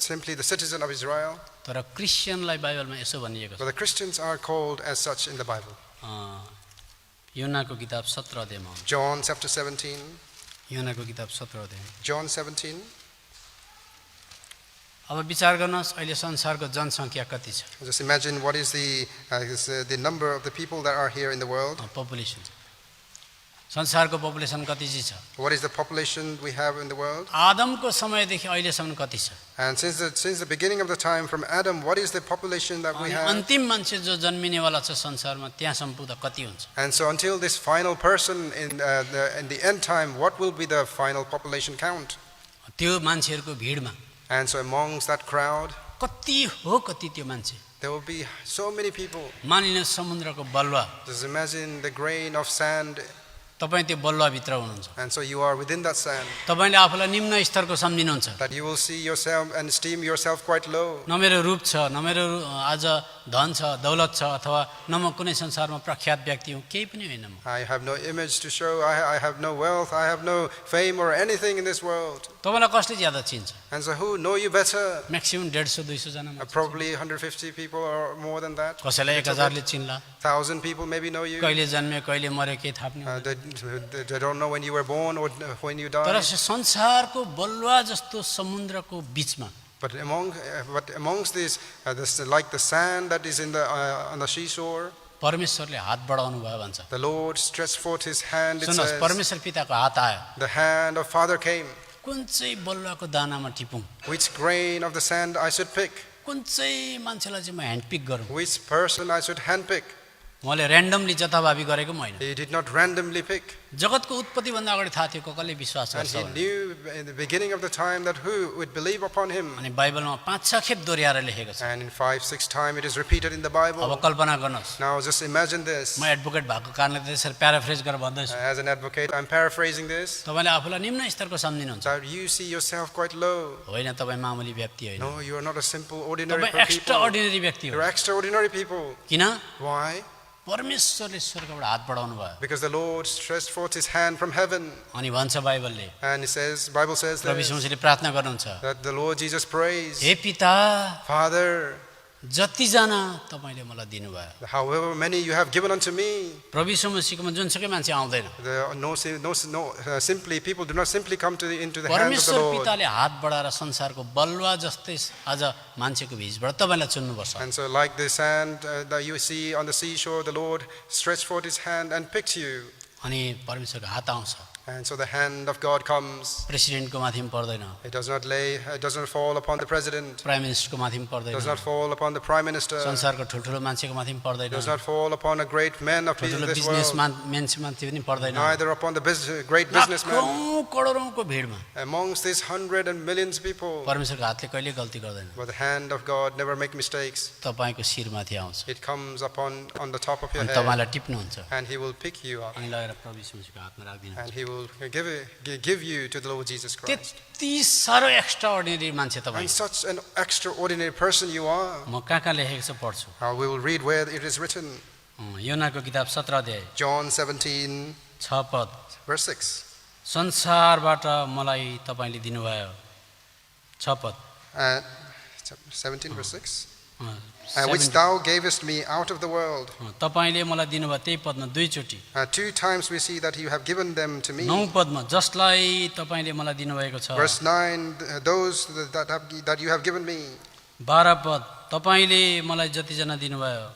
simply the citizen of Israel. तर क्रिस्चियनलाई बाइबलमा यसो भनिएको छ। But the Christians are called as such in the Bible. यूहन्नाको किताब 17 अध्यायमा। John chapter 17. यूहन्नाको किताब 17 अध्याय। John 17. अब विचार गर्नुहोस् अहिले संसारको जनसङ्ख्या कति छ? Just imagine what is the number of the people that are here in the world. Population संसारको पपुलेसन कति चाहिँ छ? What is the population we have in the world? आदमको समयदेखि अहिलेसम्म कति छ? And since the beginning of the time from Adam, what is the population that we have? अन्तिम मान्छे जो जन्मिनेवाला छ संसारमा त्यहाँसम्म पुग्दा कति हुन्छ? And so until this final person in the end time, what will be the final population count? त्यो मान्छेहरूको भिडमा And so amongst that crowd, कति हो कति त्यो मान्छे? there will be so many people. मानिलिनु समुद्रको बलुवा, Just imagine the grain of sand, तपाईँ त्यो बलुवाभित्र हुनुहुन्छ। and so you are within that sand. तपाईँले आफूलाई निम्न स्तरको सम्झिनुहुन्छ। That you will see yourself and esteem yourself quite low. न मेरो रूप छ, न मेरो आज धन छ, दौलत छ, अथवा न म कुनै संसारमा प्रख्यात व्यक्ति हुँ, केही पनि होइन म। I have no image to show. I have no wealth. I have no fame or anything in this world. तपाईँलाई कसले ज्यादा चिन्छ? And so who know you better? Maximum 150-200 जना। Probably 150 people or more than that. कसैलाई 1000ले चिन्ला। 1,000 people maybe know you. कहिले जन्मे कहिले मरे केही थाहा पनि हुँदैन। They don't know when you were born or when you died. तर संसारको बलुवा जस्तो समुद्रको बीचमा But amongst these, like the sand that is in on the seashore, परमेश्वरले हात बढाउनु भयो भन्छ। the Lord stretched forth His hand. It सुन्नुहोस्, says, परमेश्वर पिताको हात आयो। the hand of Father came. कुन चाहिँ बलुवाको दानामा टिपौँ? Which grain of the sand I should pick? कुन चाहिँ मान्छेलाई चाहिँ म ह्यान्डपिक गरौँ? Which person I should handpick? मैले ऱ्यान्डमली जताभावी गरेको पनि होइन। He did not randomly pick. जगतको उत्पत्ति भन्दा अगाडि थाहा थियो कसले विश्वास And गर्छ he भनेर। knew in the beginning of the time that who would believe upon him. अनि बाइबलमा 5-6 खेप दोहोऱ्याएर लेखेको छ। And in 5-6 times it is repeated in the Bible. अब कल्पना गर्नुहोस्, Now just imagine this. म एडभोकेट भएको कारणले त्यसरी प्याराफ्रेज गरेर भन्दैछु। As an advocate, I'm paraphrasing this. तपाईँले आफूलाई निम्न स्तरको सम्झिनुहुन्छ। That you see yourself quite low. होइन, तपाईँ मामुली व्यक्ति होइन, No, you are not a simple ordinary तपाईँ एक्स्ट्रा people. अर्डिनरी व्यक्ति हो। You're extraordinary people. किन? Why? परमेश्वरले स्वर्गबाट हात बढाउनु भयो। Because the Lord stretched forth His hand from heaven. अनि भन्छ बाइबलले, And Bible says प्रभु this, यीशु मसीहले प्रार्थना गर्नुहुन्छ, that the Lord Jesus prays, हे पिता, Father, जतिजना तपाईँले मलाई दिनुभयो। however many you have given unto me. प्रभु यीशु मसीहकोमा जुनसुकै मान्छे आउँदैन। Simply people do not simply come into the hands of the परमेश्वर Lord. पिताले हात बढाएर संसारको बलुवा जस्तै आज मान्छेको बीचबाट तपाईँलाई चुन्नुपर्छ। And so like the sand that you see on the seashore, the Lord stretched forth His hand and picked you. अनि परमेश्वरको हात आउँछ। And so the hand of God comes. प्रेसिडेन्टको माथि पनि पर्दैन, It does not fall upon the president. Prime मिनिस्टरको माथि पनि पर्दैन, It does not fall upon the prime minister. संसारको ठुल्ठुलो मान्छेको माथि पनि पर्दैन, It does not fall upon a great man of ठुल्ठुलो this बिजनेस world. मान्छे पनि पर्दैन, Neither upon the great businessman. लाखौं करोडौंको भिडमा Amongst these hundred and millions people. परमेश्वरको हातले कहिले गल्ती गर्दैन, But the hand of God never make mistakes. तपाईको शिरमाथि आउँछ It comes on the top of your अनि head. तपाईलाई टिप्नुहुन्छ And he will pick you up. अनि लगेर प्रभु यीशु मसीहको हातमा राख्दिनु। And he will give you to the Lord Jesus Christ. त्यति साह्रो एक्स्ट्राअर्डिनरी मान्छे तपाईँ, And such an extraordinary person you are. म कहाँ लेखेको छ पढ्छु। We will read where it is written. योनाको किताब 17 अध्याय John 17, 6 पद, verse 6. संसारबाट मलाई तपाईले दिनुभयो, 6 पद, 17, verse 6. अँ, Which thou gavest me out of the world. तपाईले मलाई दिनुभयो, त्यही पदमा दुईचोटि, 2 times we see that you have given them to me. 9 पदमा जसलाई तपाईले मलाई दिनुभएको छ, Verse 9, those that you have given me. 12 पद, तपाईले मलाई जतिजना दिनुभयो।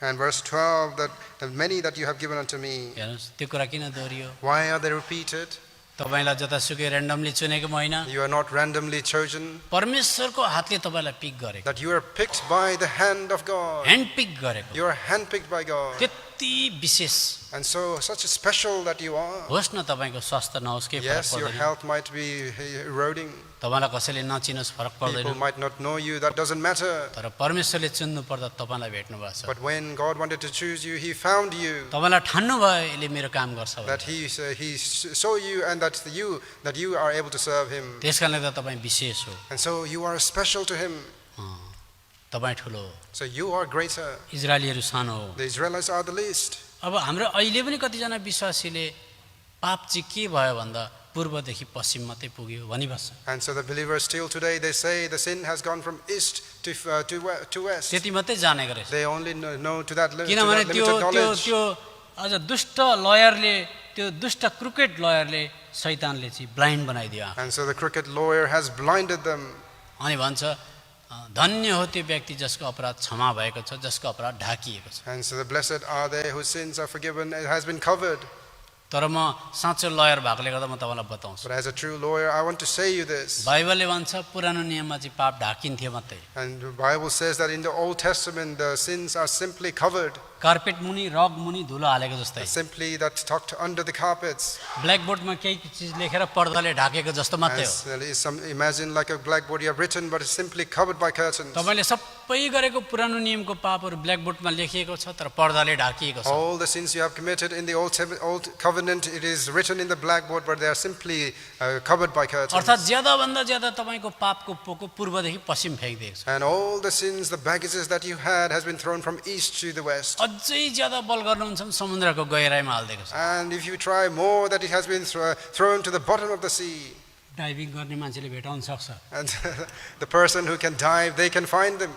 And verse 12, that the many that you have given unto me. हेर्नुस् त्यो कुरा किन दोहोरियो? Why are they repeated? तपाईलाई जतासुकै र्यान्डमली चुनेको म होइन, You are not randomly chosen, परमेश्वरको हातले तपाईलाई पिक गरेको, that you are picked by the hand of God. Hand pick गरेको, You are handpicked by God. त्यति विशेष And so, such a special that you are. होस् न, तपाईको स्वास्थ्य नहोस् केही फरक Yes, your पर्दैन, health might be eroding. तपाईलाई कसैले नचिनोस् फरक पर्दैन, People might not know you, that doesn't matter. तर परमेश्वरले चुन्नु पर्दा तपाईलाई भेट्नु भएको छ, But when God wanted to choose you, He found you. तपाईलाई ठान्नु भयो यसले मेरो काम गर्छ That भनेर। He saw you and that you are able to serve Him. त्यस कारणले त तपाईँ विशेष हो, And so you are special to Him. तपाईँ ठुलो हो, So you are greater. इजरायलीहरू सानो हो। The Israelites are the least. अब हाम्रो अहिले पनि कतिजना विश्वासीले पाप चाहिँ के भयो भन्दा पूर्वदेखि पश्चिम मात्रै पुग्यो भनिबस्छ, And so the believers still today, they say the sin has gone from east to west. त्यति मात्रै जानेको रहेछ। They only know to that किनभने limited त्यो knowledge. अझ दुष्ट लयरले, त्यो दुष्ट क्रिकेट लयरले, शैतानले चाहिँ ब्लाइन्ड बनाइदियो आँखा। And so the crooked lawyer has blinded them. अनि भन्छ धन्य हो त्यो व्यक्ति जसको अपराध क्षमा भएको छ, जसको अपराध ढाकिएको छ। And so the blessed are they whose sins are forgiven, it has been covered. तर म साँचो लयर भएकोले गर्दा म तपाईँलाई बताउँछु, But as a true lawyer, I want to say you this. बाइबलले भन्छ पुरानो नियममा चाहिँ पाप ढाकिन्थ्यो मात्रै, And the Bible says that in the Old Testament, the sins are simply covered, carpet मुनि रग मुनि धुलो हालेको जस्तै, simply that tucked under the carpets. ब्ल्याकबोर्डमा केही चिज लेखेर पर्दाले ढाकेको जस्तो मात्रै हो। Imagine like a blackboard you have written, but it's simply covered by curtains. तपाईँले सबै गरेको पुरानो नियमको पापहरू ब्ल्याकबोर्डमा लेखिएको छ, तर पर्दाले ढाकिएको छ। All the sins you have committed in the Old Covenant, it is written in the blackboard, but they are simply covered by curtains. अर्थात् ज्यादाभन्दा ज्यादा तपाईँको पापको पोको पूर्वदेखि पश्चिम फ्याँकिदिएको छ। And all the sins, the baggages that you had has been thrown from east to the west. अझै ज्यादा बल गर्नुहुन्छ भने समुद्रको गहिराइमा हालिदिएको छ। And if you try more, that it has been thrown to the bottom of the sea. Diving गर्ने मान्छेले भेटाउन सक्छ, And the person who can dive, they can find them.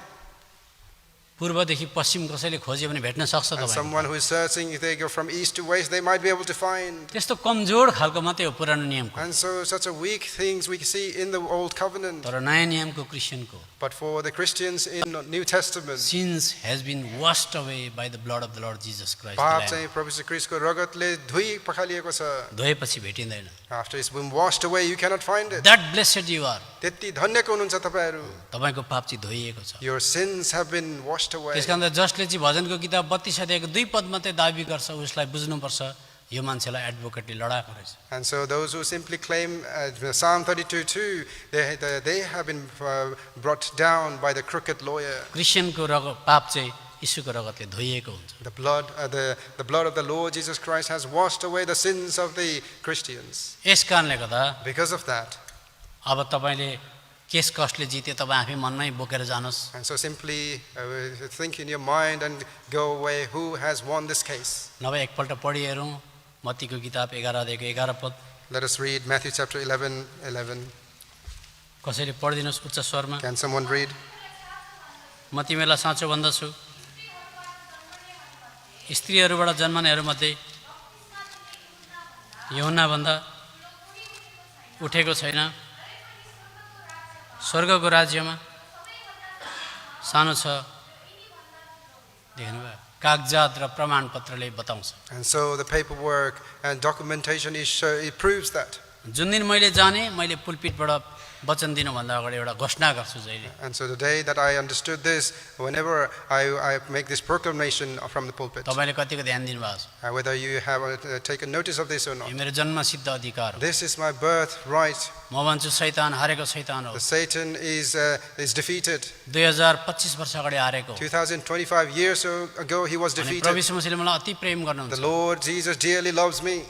पूर्वदेखि पश्चिम कसैले खोज्यो भने भेट्न सक्छ And तपाईँ। someone who is searching, if they go from east to west, they might be able to find. त्यस्तो कमजोर खालको मात्रै हो पुरानो नियमको, And so such a weak things we see in the Old Covenant. तर नयाँ नियमको क्रिस्चियनको But for the Christians in New Testament, sins has been washed away by the blood of the Lord Jesus Christ. पाप चाहिँ प्रभु श्री ख्रीष्टको रगतले धुई पखालिएको छ. धोएपछि भेटिँदैन। After it's been washed away, you cannot find it. That blessed you are, त्यति धन्यको हुनुहुन्छ तपाईहरू. तपाईँको पाप चाहिँ धोइएको छ। Your sins have been washed away. त्यस कारण जसले चाहिँ भजनको किताब 32 अध्यायको 2 पद मात्रै दाबी गर्छ, उसलाई बुझ्नुपर्छ यो मान्छेलाई एडभोकेटले लडाएको रहेछ। And so those who simply claim Psalm 32:2, they have been brought down by the crooked lawyer. क्रिस्चियनको पाप चाहिँ यीशुको रगतले धोइएको हुन्छ। The blood of the Lord Jesus Christ has washed away the sins of the Christians. यस कारणले गर्दा Because of that, अब तपाईँले case कसले जित्यो तपाईँ आफै मनमै बोकेर जानुहोस्। and so simply think in your mind and go away who has won this case. नभए एकपल्ट पढि हेरौँ मत्तीको किताब 11 अध्यायको 11 पद। Let us read Matthew chapter 11:11. कसैले पढिदिनुहोस् उच्च स्वरमा। Can someone read? म तिमीलाई साँचो भन्दछु, स्त्रीहरूबाट जन्मनेहरूमध्ये यूहन्नाभन्दा उठेको छैन, स्वर्गको राज्यमा सानो छ। देख्नुभयो? कागजात र प्रमाणपत्रले बताउँछ। And so the paperwork and documentation it proves that. जुन दिन मैले जाने मैले पुलपिटबाट वचन दिनुभन्दा अगाडि एउटा घोषणा गर्छु जहिले। And so the day that I understood this, whenever I make this proclamation from the pulpit, तपाईले कतिको ध्यान दिनुभएको छ? whether you have taken notice of this or not, यो मेरो जन्मसिद्ध अधिकार हो। this is my birthright. म भन्छु शैतान हारेको शैतान हो। The Satan is defeated. 2025 वर्ष अगाडि हारेको हो। 2025 years ago he was अनि defeated. प्रभु यीशु मसीहले मलाई अति प्रेम The गर्नुहुन्छ। Lord Jesus dearly loves me.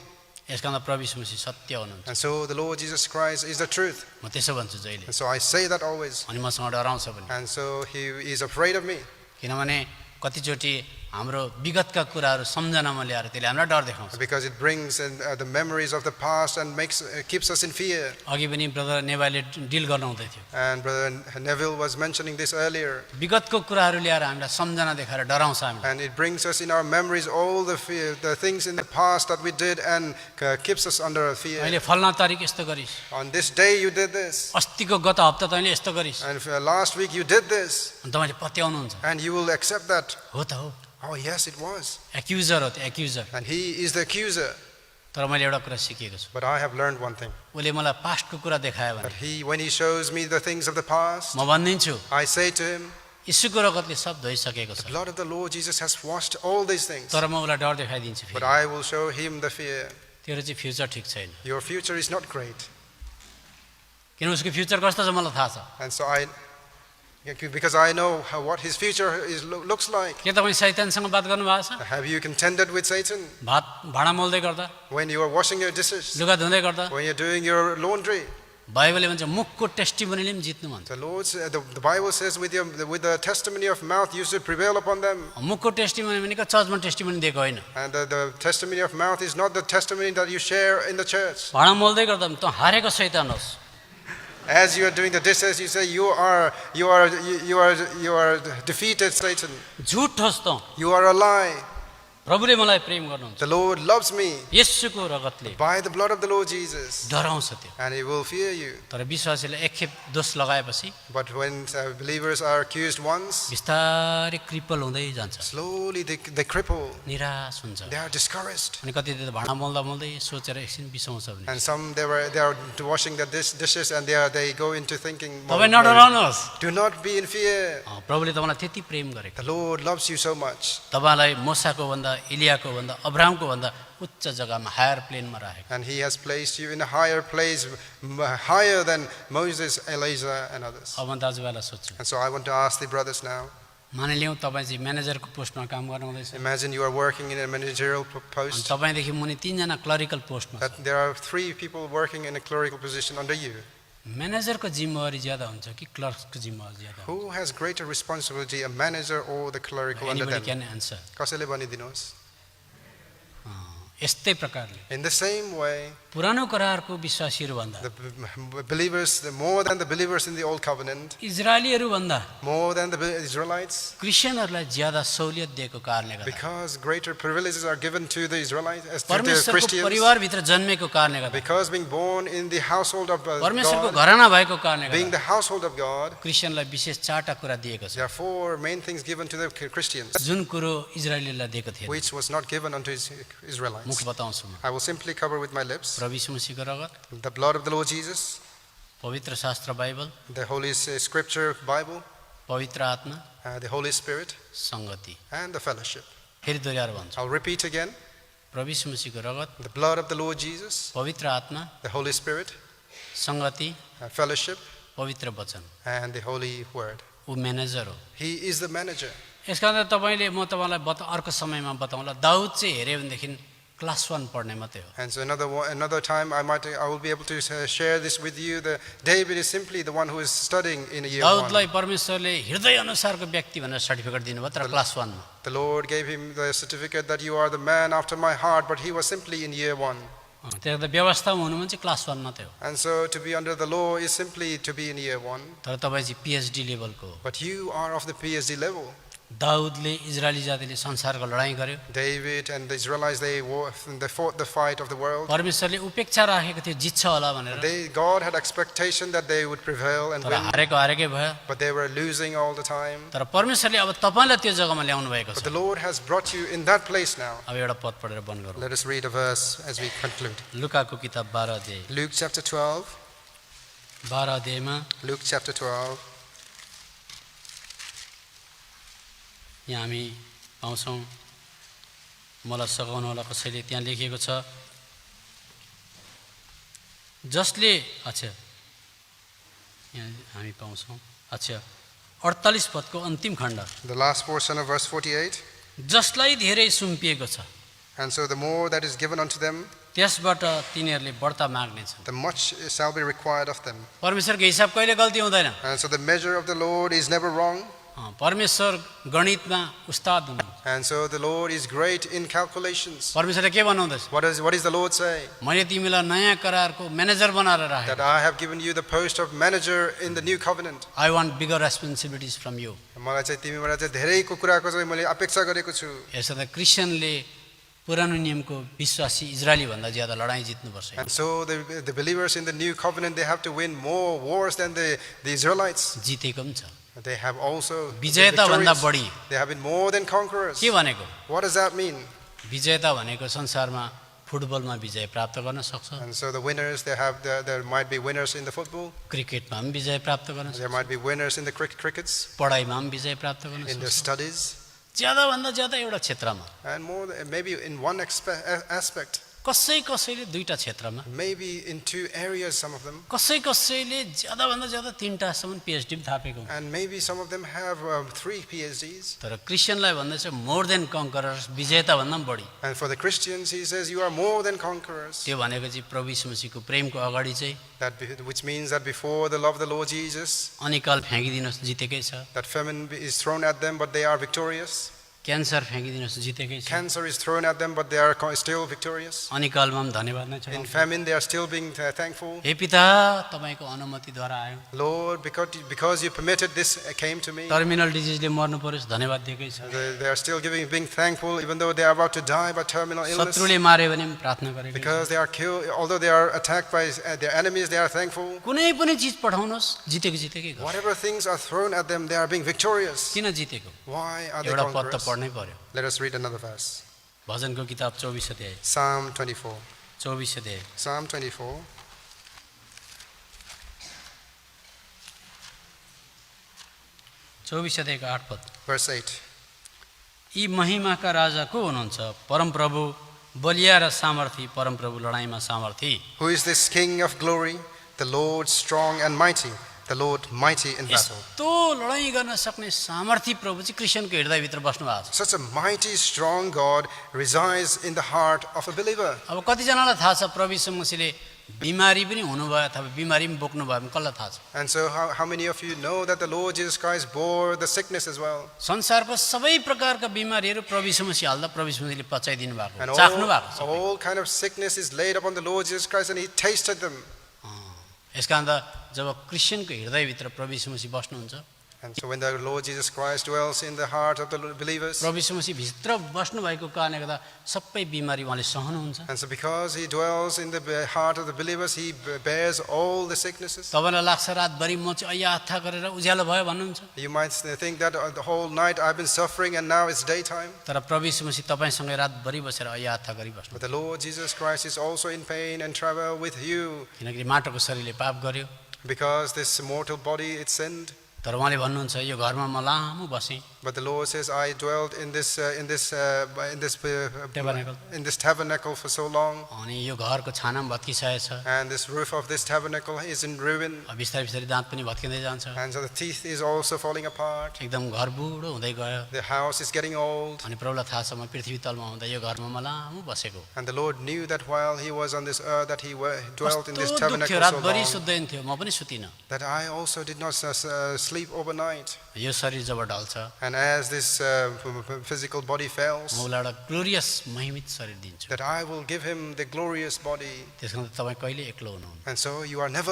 यसका अन्त प्रभु यीशु मसीह सत्य हुनुहुन्छ। And so the Lord Jesus Christ is the truth. म त्यसो भन्छु जहिले। And so I say that always. अनि मसँग डराउँछ पनि। And so he is afraid of me. किनभने कतिचोटि हाम्रो विगतका कुराहरू सम्झनामा ल्याएर त्यसले हामीलाई डर देखाउँछ। Because it brings in, the memories of the past and keeps us in fear. अघि पनि ब्रदर नेवाले डिल गर्नुहुँदै थियो। And Brother Neville was mentioning this earlier. विगतको कुराहरू ल्याएर हामीलाई सम्झना देखाएर डराउँछ हामीलाई। And it brings us in our memories all the things in the past that we did and keeps us under fear. अहिले फल्ना तारिक यस्तो गरिस्, On this day you did this. अस्तिको गत हप्ता तैँले यस्तो गरिस्, And last week you did this. अनि तपाईँले पत्याउनुहुन्छ। And you will accept that. हो त हो, Oh yes, it was. एक्युजर हो त्यो एक्युजर। And he is the accuser. तर मैले एउटा कुरा सिकेको छु, But I have learned one thing. उसले मलाई पास्टको कुरा देखायो That भने when he shows me the things of the past, म भनिदिन्छु I say to him, यीशुको रगतले सब धोइसकेको the छ। blood of the Lord Jesus has washed all these things. तर म उसलाई डर देखाइदिन्छु But फेरि, I will show him the fear. तेरो चाहिँ फ्युचर ठिक छैन। Your future is not great. किन उसको फ्युचर कस्तो छ मलाई थाहा छ। And so because I know what his future looks like. के तपाईँ शैतानसँग बात गर्नुभएको छ? Have you contended with Satan भाँडा मोल्दै गर्दा, when you are washing your dishes, लुगा धुँदै गर्दा? when you're doing your laundry? बाइबलले भन्छ मुखको टेस्टिमोनीले पनि जित्नु भन्छ। The Lord, the Bible says, with the testimony of mouth, you should prevail upon them. मुखको टेस्टिमोनी भनेको चर्चमा टेस्टिमोनी दिएको होइन। And the testimony of mouth is not the testimony that you share in the church. भाँडा मोल्दै गर्दा त हारेको शैतान होस्। As you are doing the dishes, you say you are defeated, Satan. झुट होस् त। You are a lie. प्रभुले मलाई प्रेम गर्नुहुन्छ। The Lord loves me येशूको रगतले by the blood of the Lord Jesus, डराउँछ त्यो। and He will fear you. तर विश्वासीले एकखेप दोष लगाएपछि But when believers are accused once, बिस्तारै कृपल हुँदै जान्छ, slowly they cripple. निराश हुन्छ। They are discouraged. अनि कति त भाँडा मोल्दा मोल्दै सोचेर एकछिन बिसाउँछ भने And some they are washing the dishes and they go into thinking. तपाईँ नडराउनुहोस्। Do not be in fear. प्रभुले तपाईँलाई त्यति प्रेम गरेको, The Lord loves you so much, तपाईँलाई मोसाको भन्दा इलियाको भन्दा अब्राहमको भन्दा उच्च जग्गामा हायर प्लेनमा राखेको। and He has placed you in a higher place, higher than Moses, Elijah, and others. अब म दाजुभाइलाई सोध्छु, And so I want to ask the brothers now. मानिलिउँ तपाईँ चाहिँ म्यानेजरको पोस्टमा काम गर्नुहुँदैछ, Imagine you are working in a managerial अनि post. तपाईँदेखि मुनि 3 जना क्लरिकल पोस्टमा छ। That there are 3 people working in a clerical position under you. म्यानेजरको जिम्मेवारी ज्यादा हुन्छ कि क्लर्कको जिम्मेवारी ज्यादा? Who has greater responsibility, a manager or the clerical under Anybody them? can answer. कसैले भनिदिनुहोस्. यस्तै प्रकारले In the same way, पुरानो करारको विश्वासीहरू भन्दा, the believers, more than the believers in the old covenant, इजरायलीहरू भन्दा more than the Israelites, क्रिस्चियनहरूलाई ज्यादा सहुलियत दिएको कारणले गर्दा, because greater privileges are given to the Israelites as to the परमेश्वरको Christians, परिवारभित्र जन्मेको कारणले गर्दा, because being born in the household of परमेश्वरको God, घराना भएको कारणले being गर्दा the household of God, क्रिस्चियनलाई विशेष 4टा कुरा दिएको छ, there are 4 main things given to the Christians, जुन कुरो इजरायलीलाई दिएको थिएन। which was not given unto मुख Israelites. बताउँछु म, I will simply cover with my lips. प्रभु यीशु मसीहको रगत, The blood of the Lord Jesus, पवित्र शास्त्र Bible, the Holy Scripture Bible, पवित्र आत्मा, the Holy Spirit, संगति। and the fellowship. फेरि दोहोऱ्याएर भन्छु, I'll repeat again. प्रभु यीशु मसीहको रगत, The blood of the Lord Jesus, पवित्र आत्मा, the Holy Spirit, संगति, fellowship, पवित्र वचन। and the Holy Word. ऊ म्यानेजर हो। He is the manager. यसका कारण तपाईँले म तपाईँलाई अर्को समयमा बताउँला, दाउद चाहिँ हेऱ्यो भनेदेखि क्लास 1 पढ्ने मात्रै हो। And so another time I will be able to share this with you. David is simply the one who is studying in year 1. दाउदलाई परमेश्वरले हृदय अनुसारको व्यक्ति भनेर सर्टिफिकेट दिनुभयो, तर क्लास 1 मा। The Lord gave him the certificate that you are the man after my heart, but he was simply in year 1. त्यहाँ त व्यवस्थामा हुनु भने चाहिँ क्लास 1 मात्रै हो। And so to be under the law is simply to be in year 1. तर तपाईँ चाहिँ PhD लेभलको हो। But you are of the PhD level. दाउदले Israeli जातिले संसारको लडाईँ गर्यो। David and the Israelites, they fought the fight of the world. परमेश्वरले उपेक्षा राखेको थियो जित्छ होला भनेर, God had expectation that they would prevail and तर win, हारेकै भयो। but they were losing all the time. तर परमेश्वरले अब तपाईलाई त्यो जग्गामा ल्याउनु भएको But छ। the Lord has brought you in that place now. अब एउटा पद पढेर बन्द गरौँ। Let us read a verse as we conclude. लुकाको किताब 12 अध्याय, Luke chapter 12. 12 अध्यायमा Luke chapter 12. यहाँ हामी पाउँछौँ, मलाई सघाउनु होला कसैले, त्यहाँ लेखिएको छ जसले, अच्छा यहाँ हामी पाउँछौँ, अच्छा 48 पदको अन्तिम खण्ड, The last portion of verse 48. जसलाई धेरै सुम्पिएको छ And so the more that is given unto them, त्यसबाट तिनीहरूले बढ्ता माग्नेछन्। the much shall be required of them. परमेश्वरको हिसाब कहिले गल्ती हुँदैन। And so the measure of the Lord is never wrong. परमेश्वर गणितमा उस्ताद हुनुहुन्छ। And so the Lord is great in calculations. परमेश्वरले के भन्नुहुँदैछ? What is the Lord say? मैले तिमीलाई नयाँ करारको म्यानेजर बनाएर That राखेँ। I have given you the post of manager in the new covenant. I want bigger responsibilities from you. मलाई चाहिँ तिमीबाट चाहिँ धेरैको कुराको चाहिँ मैले अपेक्षा गरेको छु। यसो त क्रिस्चियनले पुरानो नियमको विश्वासी इजरायली भन्दा ज्यादा लडाईँ जित्नुपर्छ। And so the believers in the new covenant, they have to win more wars than the Israelites. जितेको पनि छ। They have also been विजेता भन्दा victorious. बढी। They have been more than conquerors. के भनेको? What does that mean? विजेता भनेको संसारमा फुटबलमा विजय प्राप्त गर्न सक्छ, And so the winners, there might be winners in the football. क्रिकेटमा पनि विजय प्राप्त गर्न There सक्छ, might be winners in the crickets, पढाइमा पनि विजय प्राप्त गर्न in the सक्छ, studies, ज्यादा भन्दा ज्यादा एउटा क्षेत्रमा, and more maybe in one aspect, कसैले दुईटा क्षेत्रमा, maybe in two areas, some of them, कसैले ज्यादा भन्दा ज्यादा तीनटासम्म पिएचडी पनि थापेको हुन्छ। and maybe some of them have 3 PhDs. तर क्रिस्चियनलाई भन्दैछ मोर देन कन्करर्स, विजेता भन्दा पनि बढी। And for the Christians, he says, you are more than conquerors. त्यो भनेको चाहिँ प्रभु यीशु मसीहको प्रेमको अगाडि चाहिँ Which means that before the love of the Lord Jesus, अनिकाल फ्याँकिदिनुहोस् जितेकै छ, that famine is thrown at them, but they are victorious. Cancer फ्याँकिदिनुहोस् जितेकै छ, Cancer is thrown at them, but they are still victorious. अनिकालमा पनि धन्यवाद नै In छ। famine, they are still being thankful. हे पिता, तपाईँको अनुमतिद्वारा आयो, Lord, because you permitted this came to me. Terminal डिजिजले मर्नु पर्योस् धन्यवाद दिएकै छ, They are still being thankful, even though they are about to die by terminal illness. शत्रुले मार्यो भने पनि प्रार्थना गरेको छ। Because they are killed, although they are attacked by their enemies, they are thankful. कुनै पनि चिज पठाउनुहोस् जितेकै गर्छ। Whatever things are thrown at them, they are being victorious. किन जितेको? Why are they एउटा पद त conquerors? पढ्नै पर्यो। Let us read another verse. भजनको किताब 24 अध्याय, Psalm 24. 24 अध्याय, Psalm 24. 24 अध्यायको 8 पद। Verse 8. यी महिमाका राजा को हुनुहुन्छ? परमप्रभु बलिया र सामर्थी, परमप्रभु लडाईँमा सामर्थी। Who is this King of glory? The Lord strong and mighty, the Lord mighty in battle. यस्तो लडाईँ गर्न सक्ने सामर्थी प्रभु चाहिँ क्रिस्चियनको हृदयभित्र बस्नु भएको छ। Such a mighty, strong God resides in the heart of a believer. अब कतिजनालाई थाहा छ प्रभु यीशु मसीहले बिमारी पनि हुनुभयो अथवा बिमारी पनि बोक्नु भयो भने कसलाई थाहा छ? And so how many of you know that the Lord Jesus Christ bore the sickness as well? संसारको सबै प्रकारका बिमारीहरू प्रभु यीशु मसीह हाल्दा प्रभु यीशु मसीहले पचाइदिनु भएको, And चाख्नु भएको छ। all kind of sickness is laid upon the Lord Jesus Christ, and he tasted them. यसकारण त जब क्रिस्चियनको हृदयभित्र प्रभु यीशु मसीह बस्नुहुन्छ, And so when the Lord Jesus Christ dwells in the heart of the believers, प्रभु यीशु मसीह भित्र बस्नु भएको कारणले गर्दा सबै बिमारी उहाँले सहनुहुन्छ। and so because he dwells in the heart of the believers, he bears all the sicknesses. तपाईँलाई लाग्छ रातभरि म चाहिँ ऐया हत्था गरेर उज्यालो भयो भन्नुहुन्छ, You might think that the whole night I've been suffering and now it's daytime. तर प्रभु यीशु मसीह तपाईँसँगै रातभरि बसेर ऐया हत्था गरिबस्नु, But the Lord Jesus Christ is also in pain and travel with you, किनकि माटोको शरीरले पाप गर्यो। because this mortal body it sinned. तर उहाँले भन्नुहुन्छ यो घरमा म लामो बसेँ, But the Lord says, I dwelled in this tabernacle for so long, अनि यो घरको छाना पनि भत्किसकेको छ, and this roof of this tabernacle is in ruin, बिस्तारै बिस्तारै दाँत पनि भत्किँदै जान्छ, and so the teeth is also falling apart. एकदम घर बुढो हुँदै गयो। The house is getting old. अनि प्रभुलाई थाहा छ म पृथ्वी तलमा हुँदा यो घरमा म लामो बसेको, And the Lord knew that while he was on this earth, that he dwelt in this कस्तो दुःख थियो, tabernacle so रातभरि long, सुत्दैन थियो, म पनि सुतिनँ। that I also did not sleep overnight. यो शरीर जब ढल्छ, And as this physical body fails, म उसलाई एउटा ग्लोरियस महिमित शरीर दिन्छु। that I will give him the glorious body. त्यस कारण तपाईँ कहिले एक्लो हुनुहुन्न। And so you are never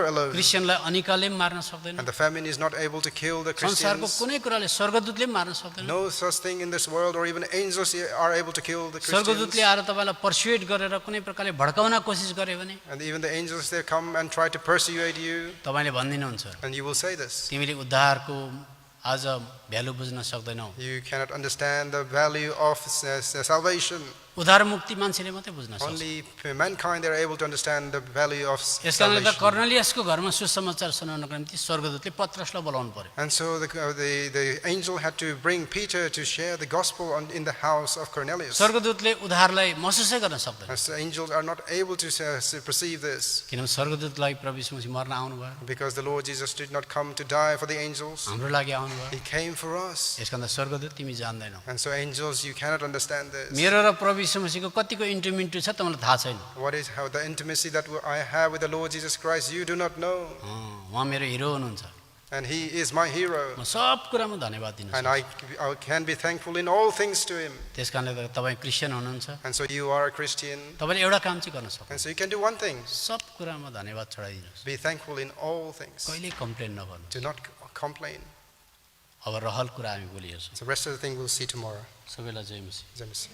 alone. क्रिस्चियनलाई अनिकाले पनि मार्न सक्दैन, And the famine is not able to kill the संसारको Christians. कुनै कुराले स्वर्गदूतले पनि मार्न सक्दैन। No such thing in this world, or even angels are able to kill the स्वर्गदूतले Christians. आएर तपाईँलाई पर्सुएट गरेर कुनै प्रकारले भड्काउन कोसिस गरे भने And even the angels, they come and try to persuade you, तपाईँले भनिदिनुहुन्छ and you will say this. तिमीले उद्धारको आज भ्यालु बुझ्न सक्दैनौ। You cannot understand the value of salvation. उद्धार मुक्ति मान्छेले मात्रै बुझ्न सक्छ। Only mankind, they are able to understand the value of यस कारणले त salvation. कर्नेलियसको घरमा सुसमाचार सुनाउनको निम्ति स्वर्गदूतले पत्रसलाई बोलाउनु पर्यो। And so the angel had to bring Peter to share the gospel in the house of Cornelius. स्वर्गदूतले उद्धारलाई महसुसै गर्न सक्दैन, And so angels are not able to perceive this, किनभने स्वर्गदूतलाई प्रभु यीशु मसीह मर्न आउनुभयो, because the Lord Jesus did not come to die for the angels. हाम्रो लागि आउनुभयो। He came for us. यस कारण स्वर्गदूत तिमी जान्दैनौ। And so angels, you cannot understand this. मेरो र प्रभु यीशु मसीहको कतिको इन्टिमेट छ तपाईँलाई थाहा छैन। What is how the intimacy that I have with the Lord Jesus Christ, you do not know. उहाँ मेरो हिरो हुनुहुन्छ। And he is my hero. म सब कुरामा धन्यवाद दिन्छु। And I can be thankful in all things to him. त्यस कारणले तपाईँ क्रिस्चियन हुनुहुन्छ, And so you are a Christian. तपाईँले एउटा काम चाहिँ गर्न सक्नुहुन्छ, And so you can do one thing. सब कुरामा धन्यवाद चढाइदिनुहोस्, Be thankful in all things. कहिले कम्प्लेन नगर्नु। Do not complain. अब रहल कुरा हामी भोलि हेर्छौँ। The rest of the thing we'll see tomorrow. सबैलाई जय मसीह। James.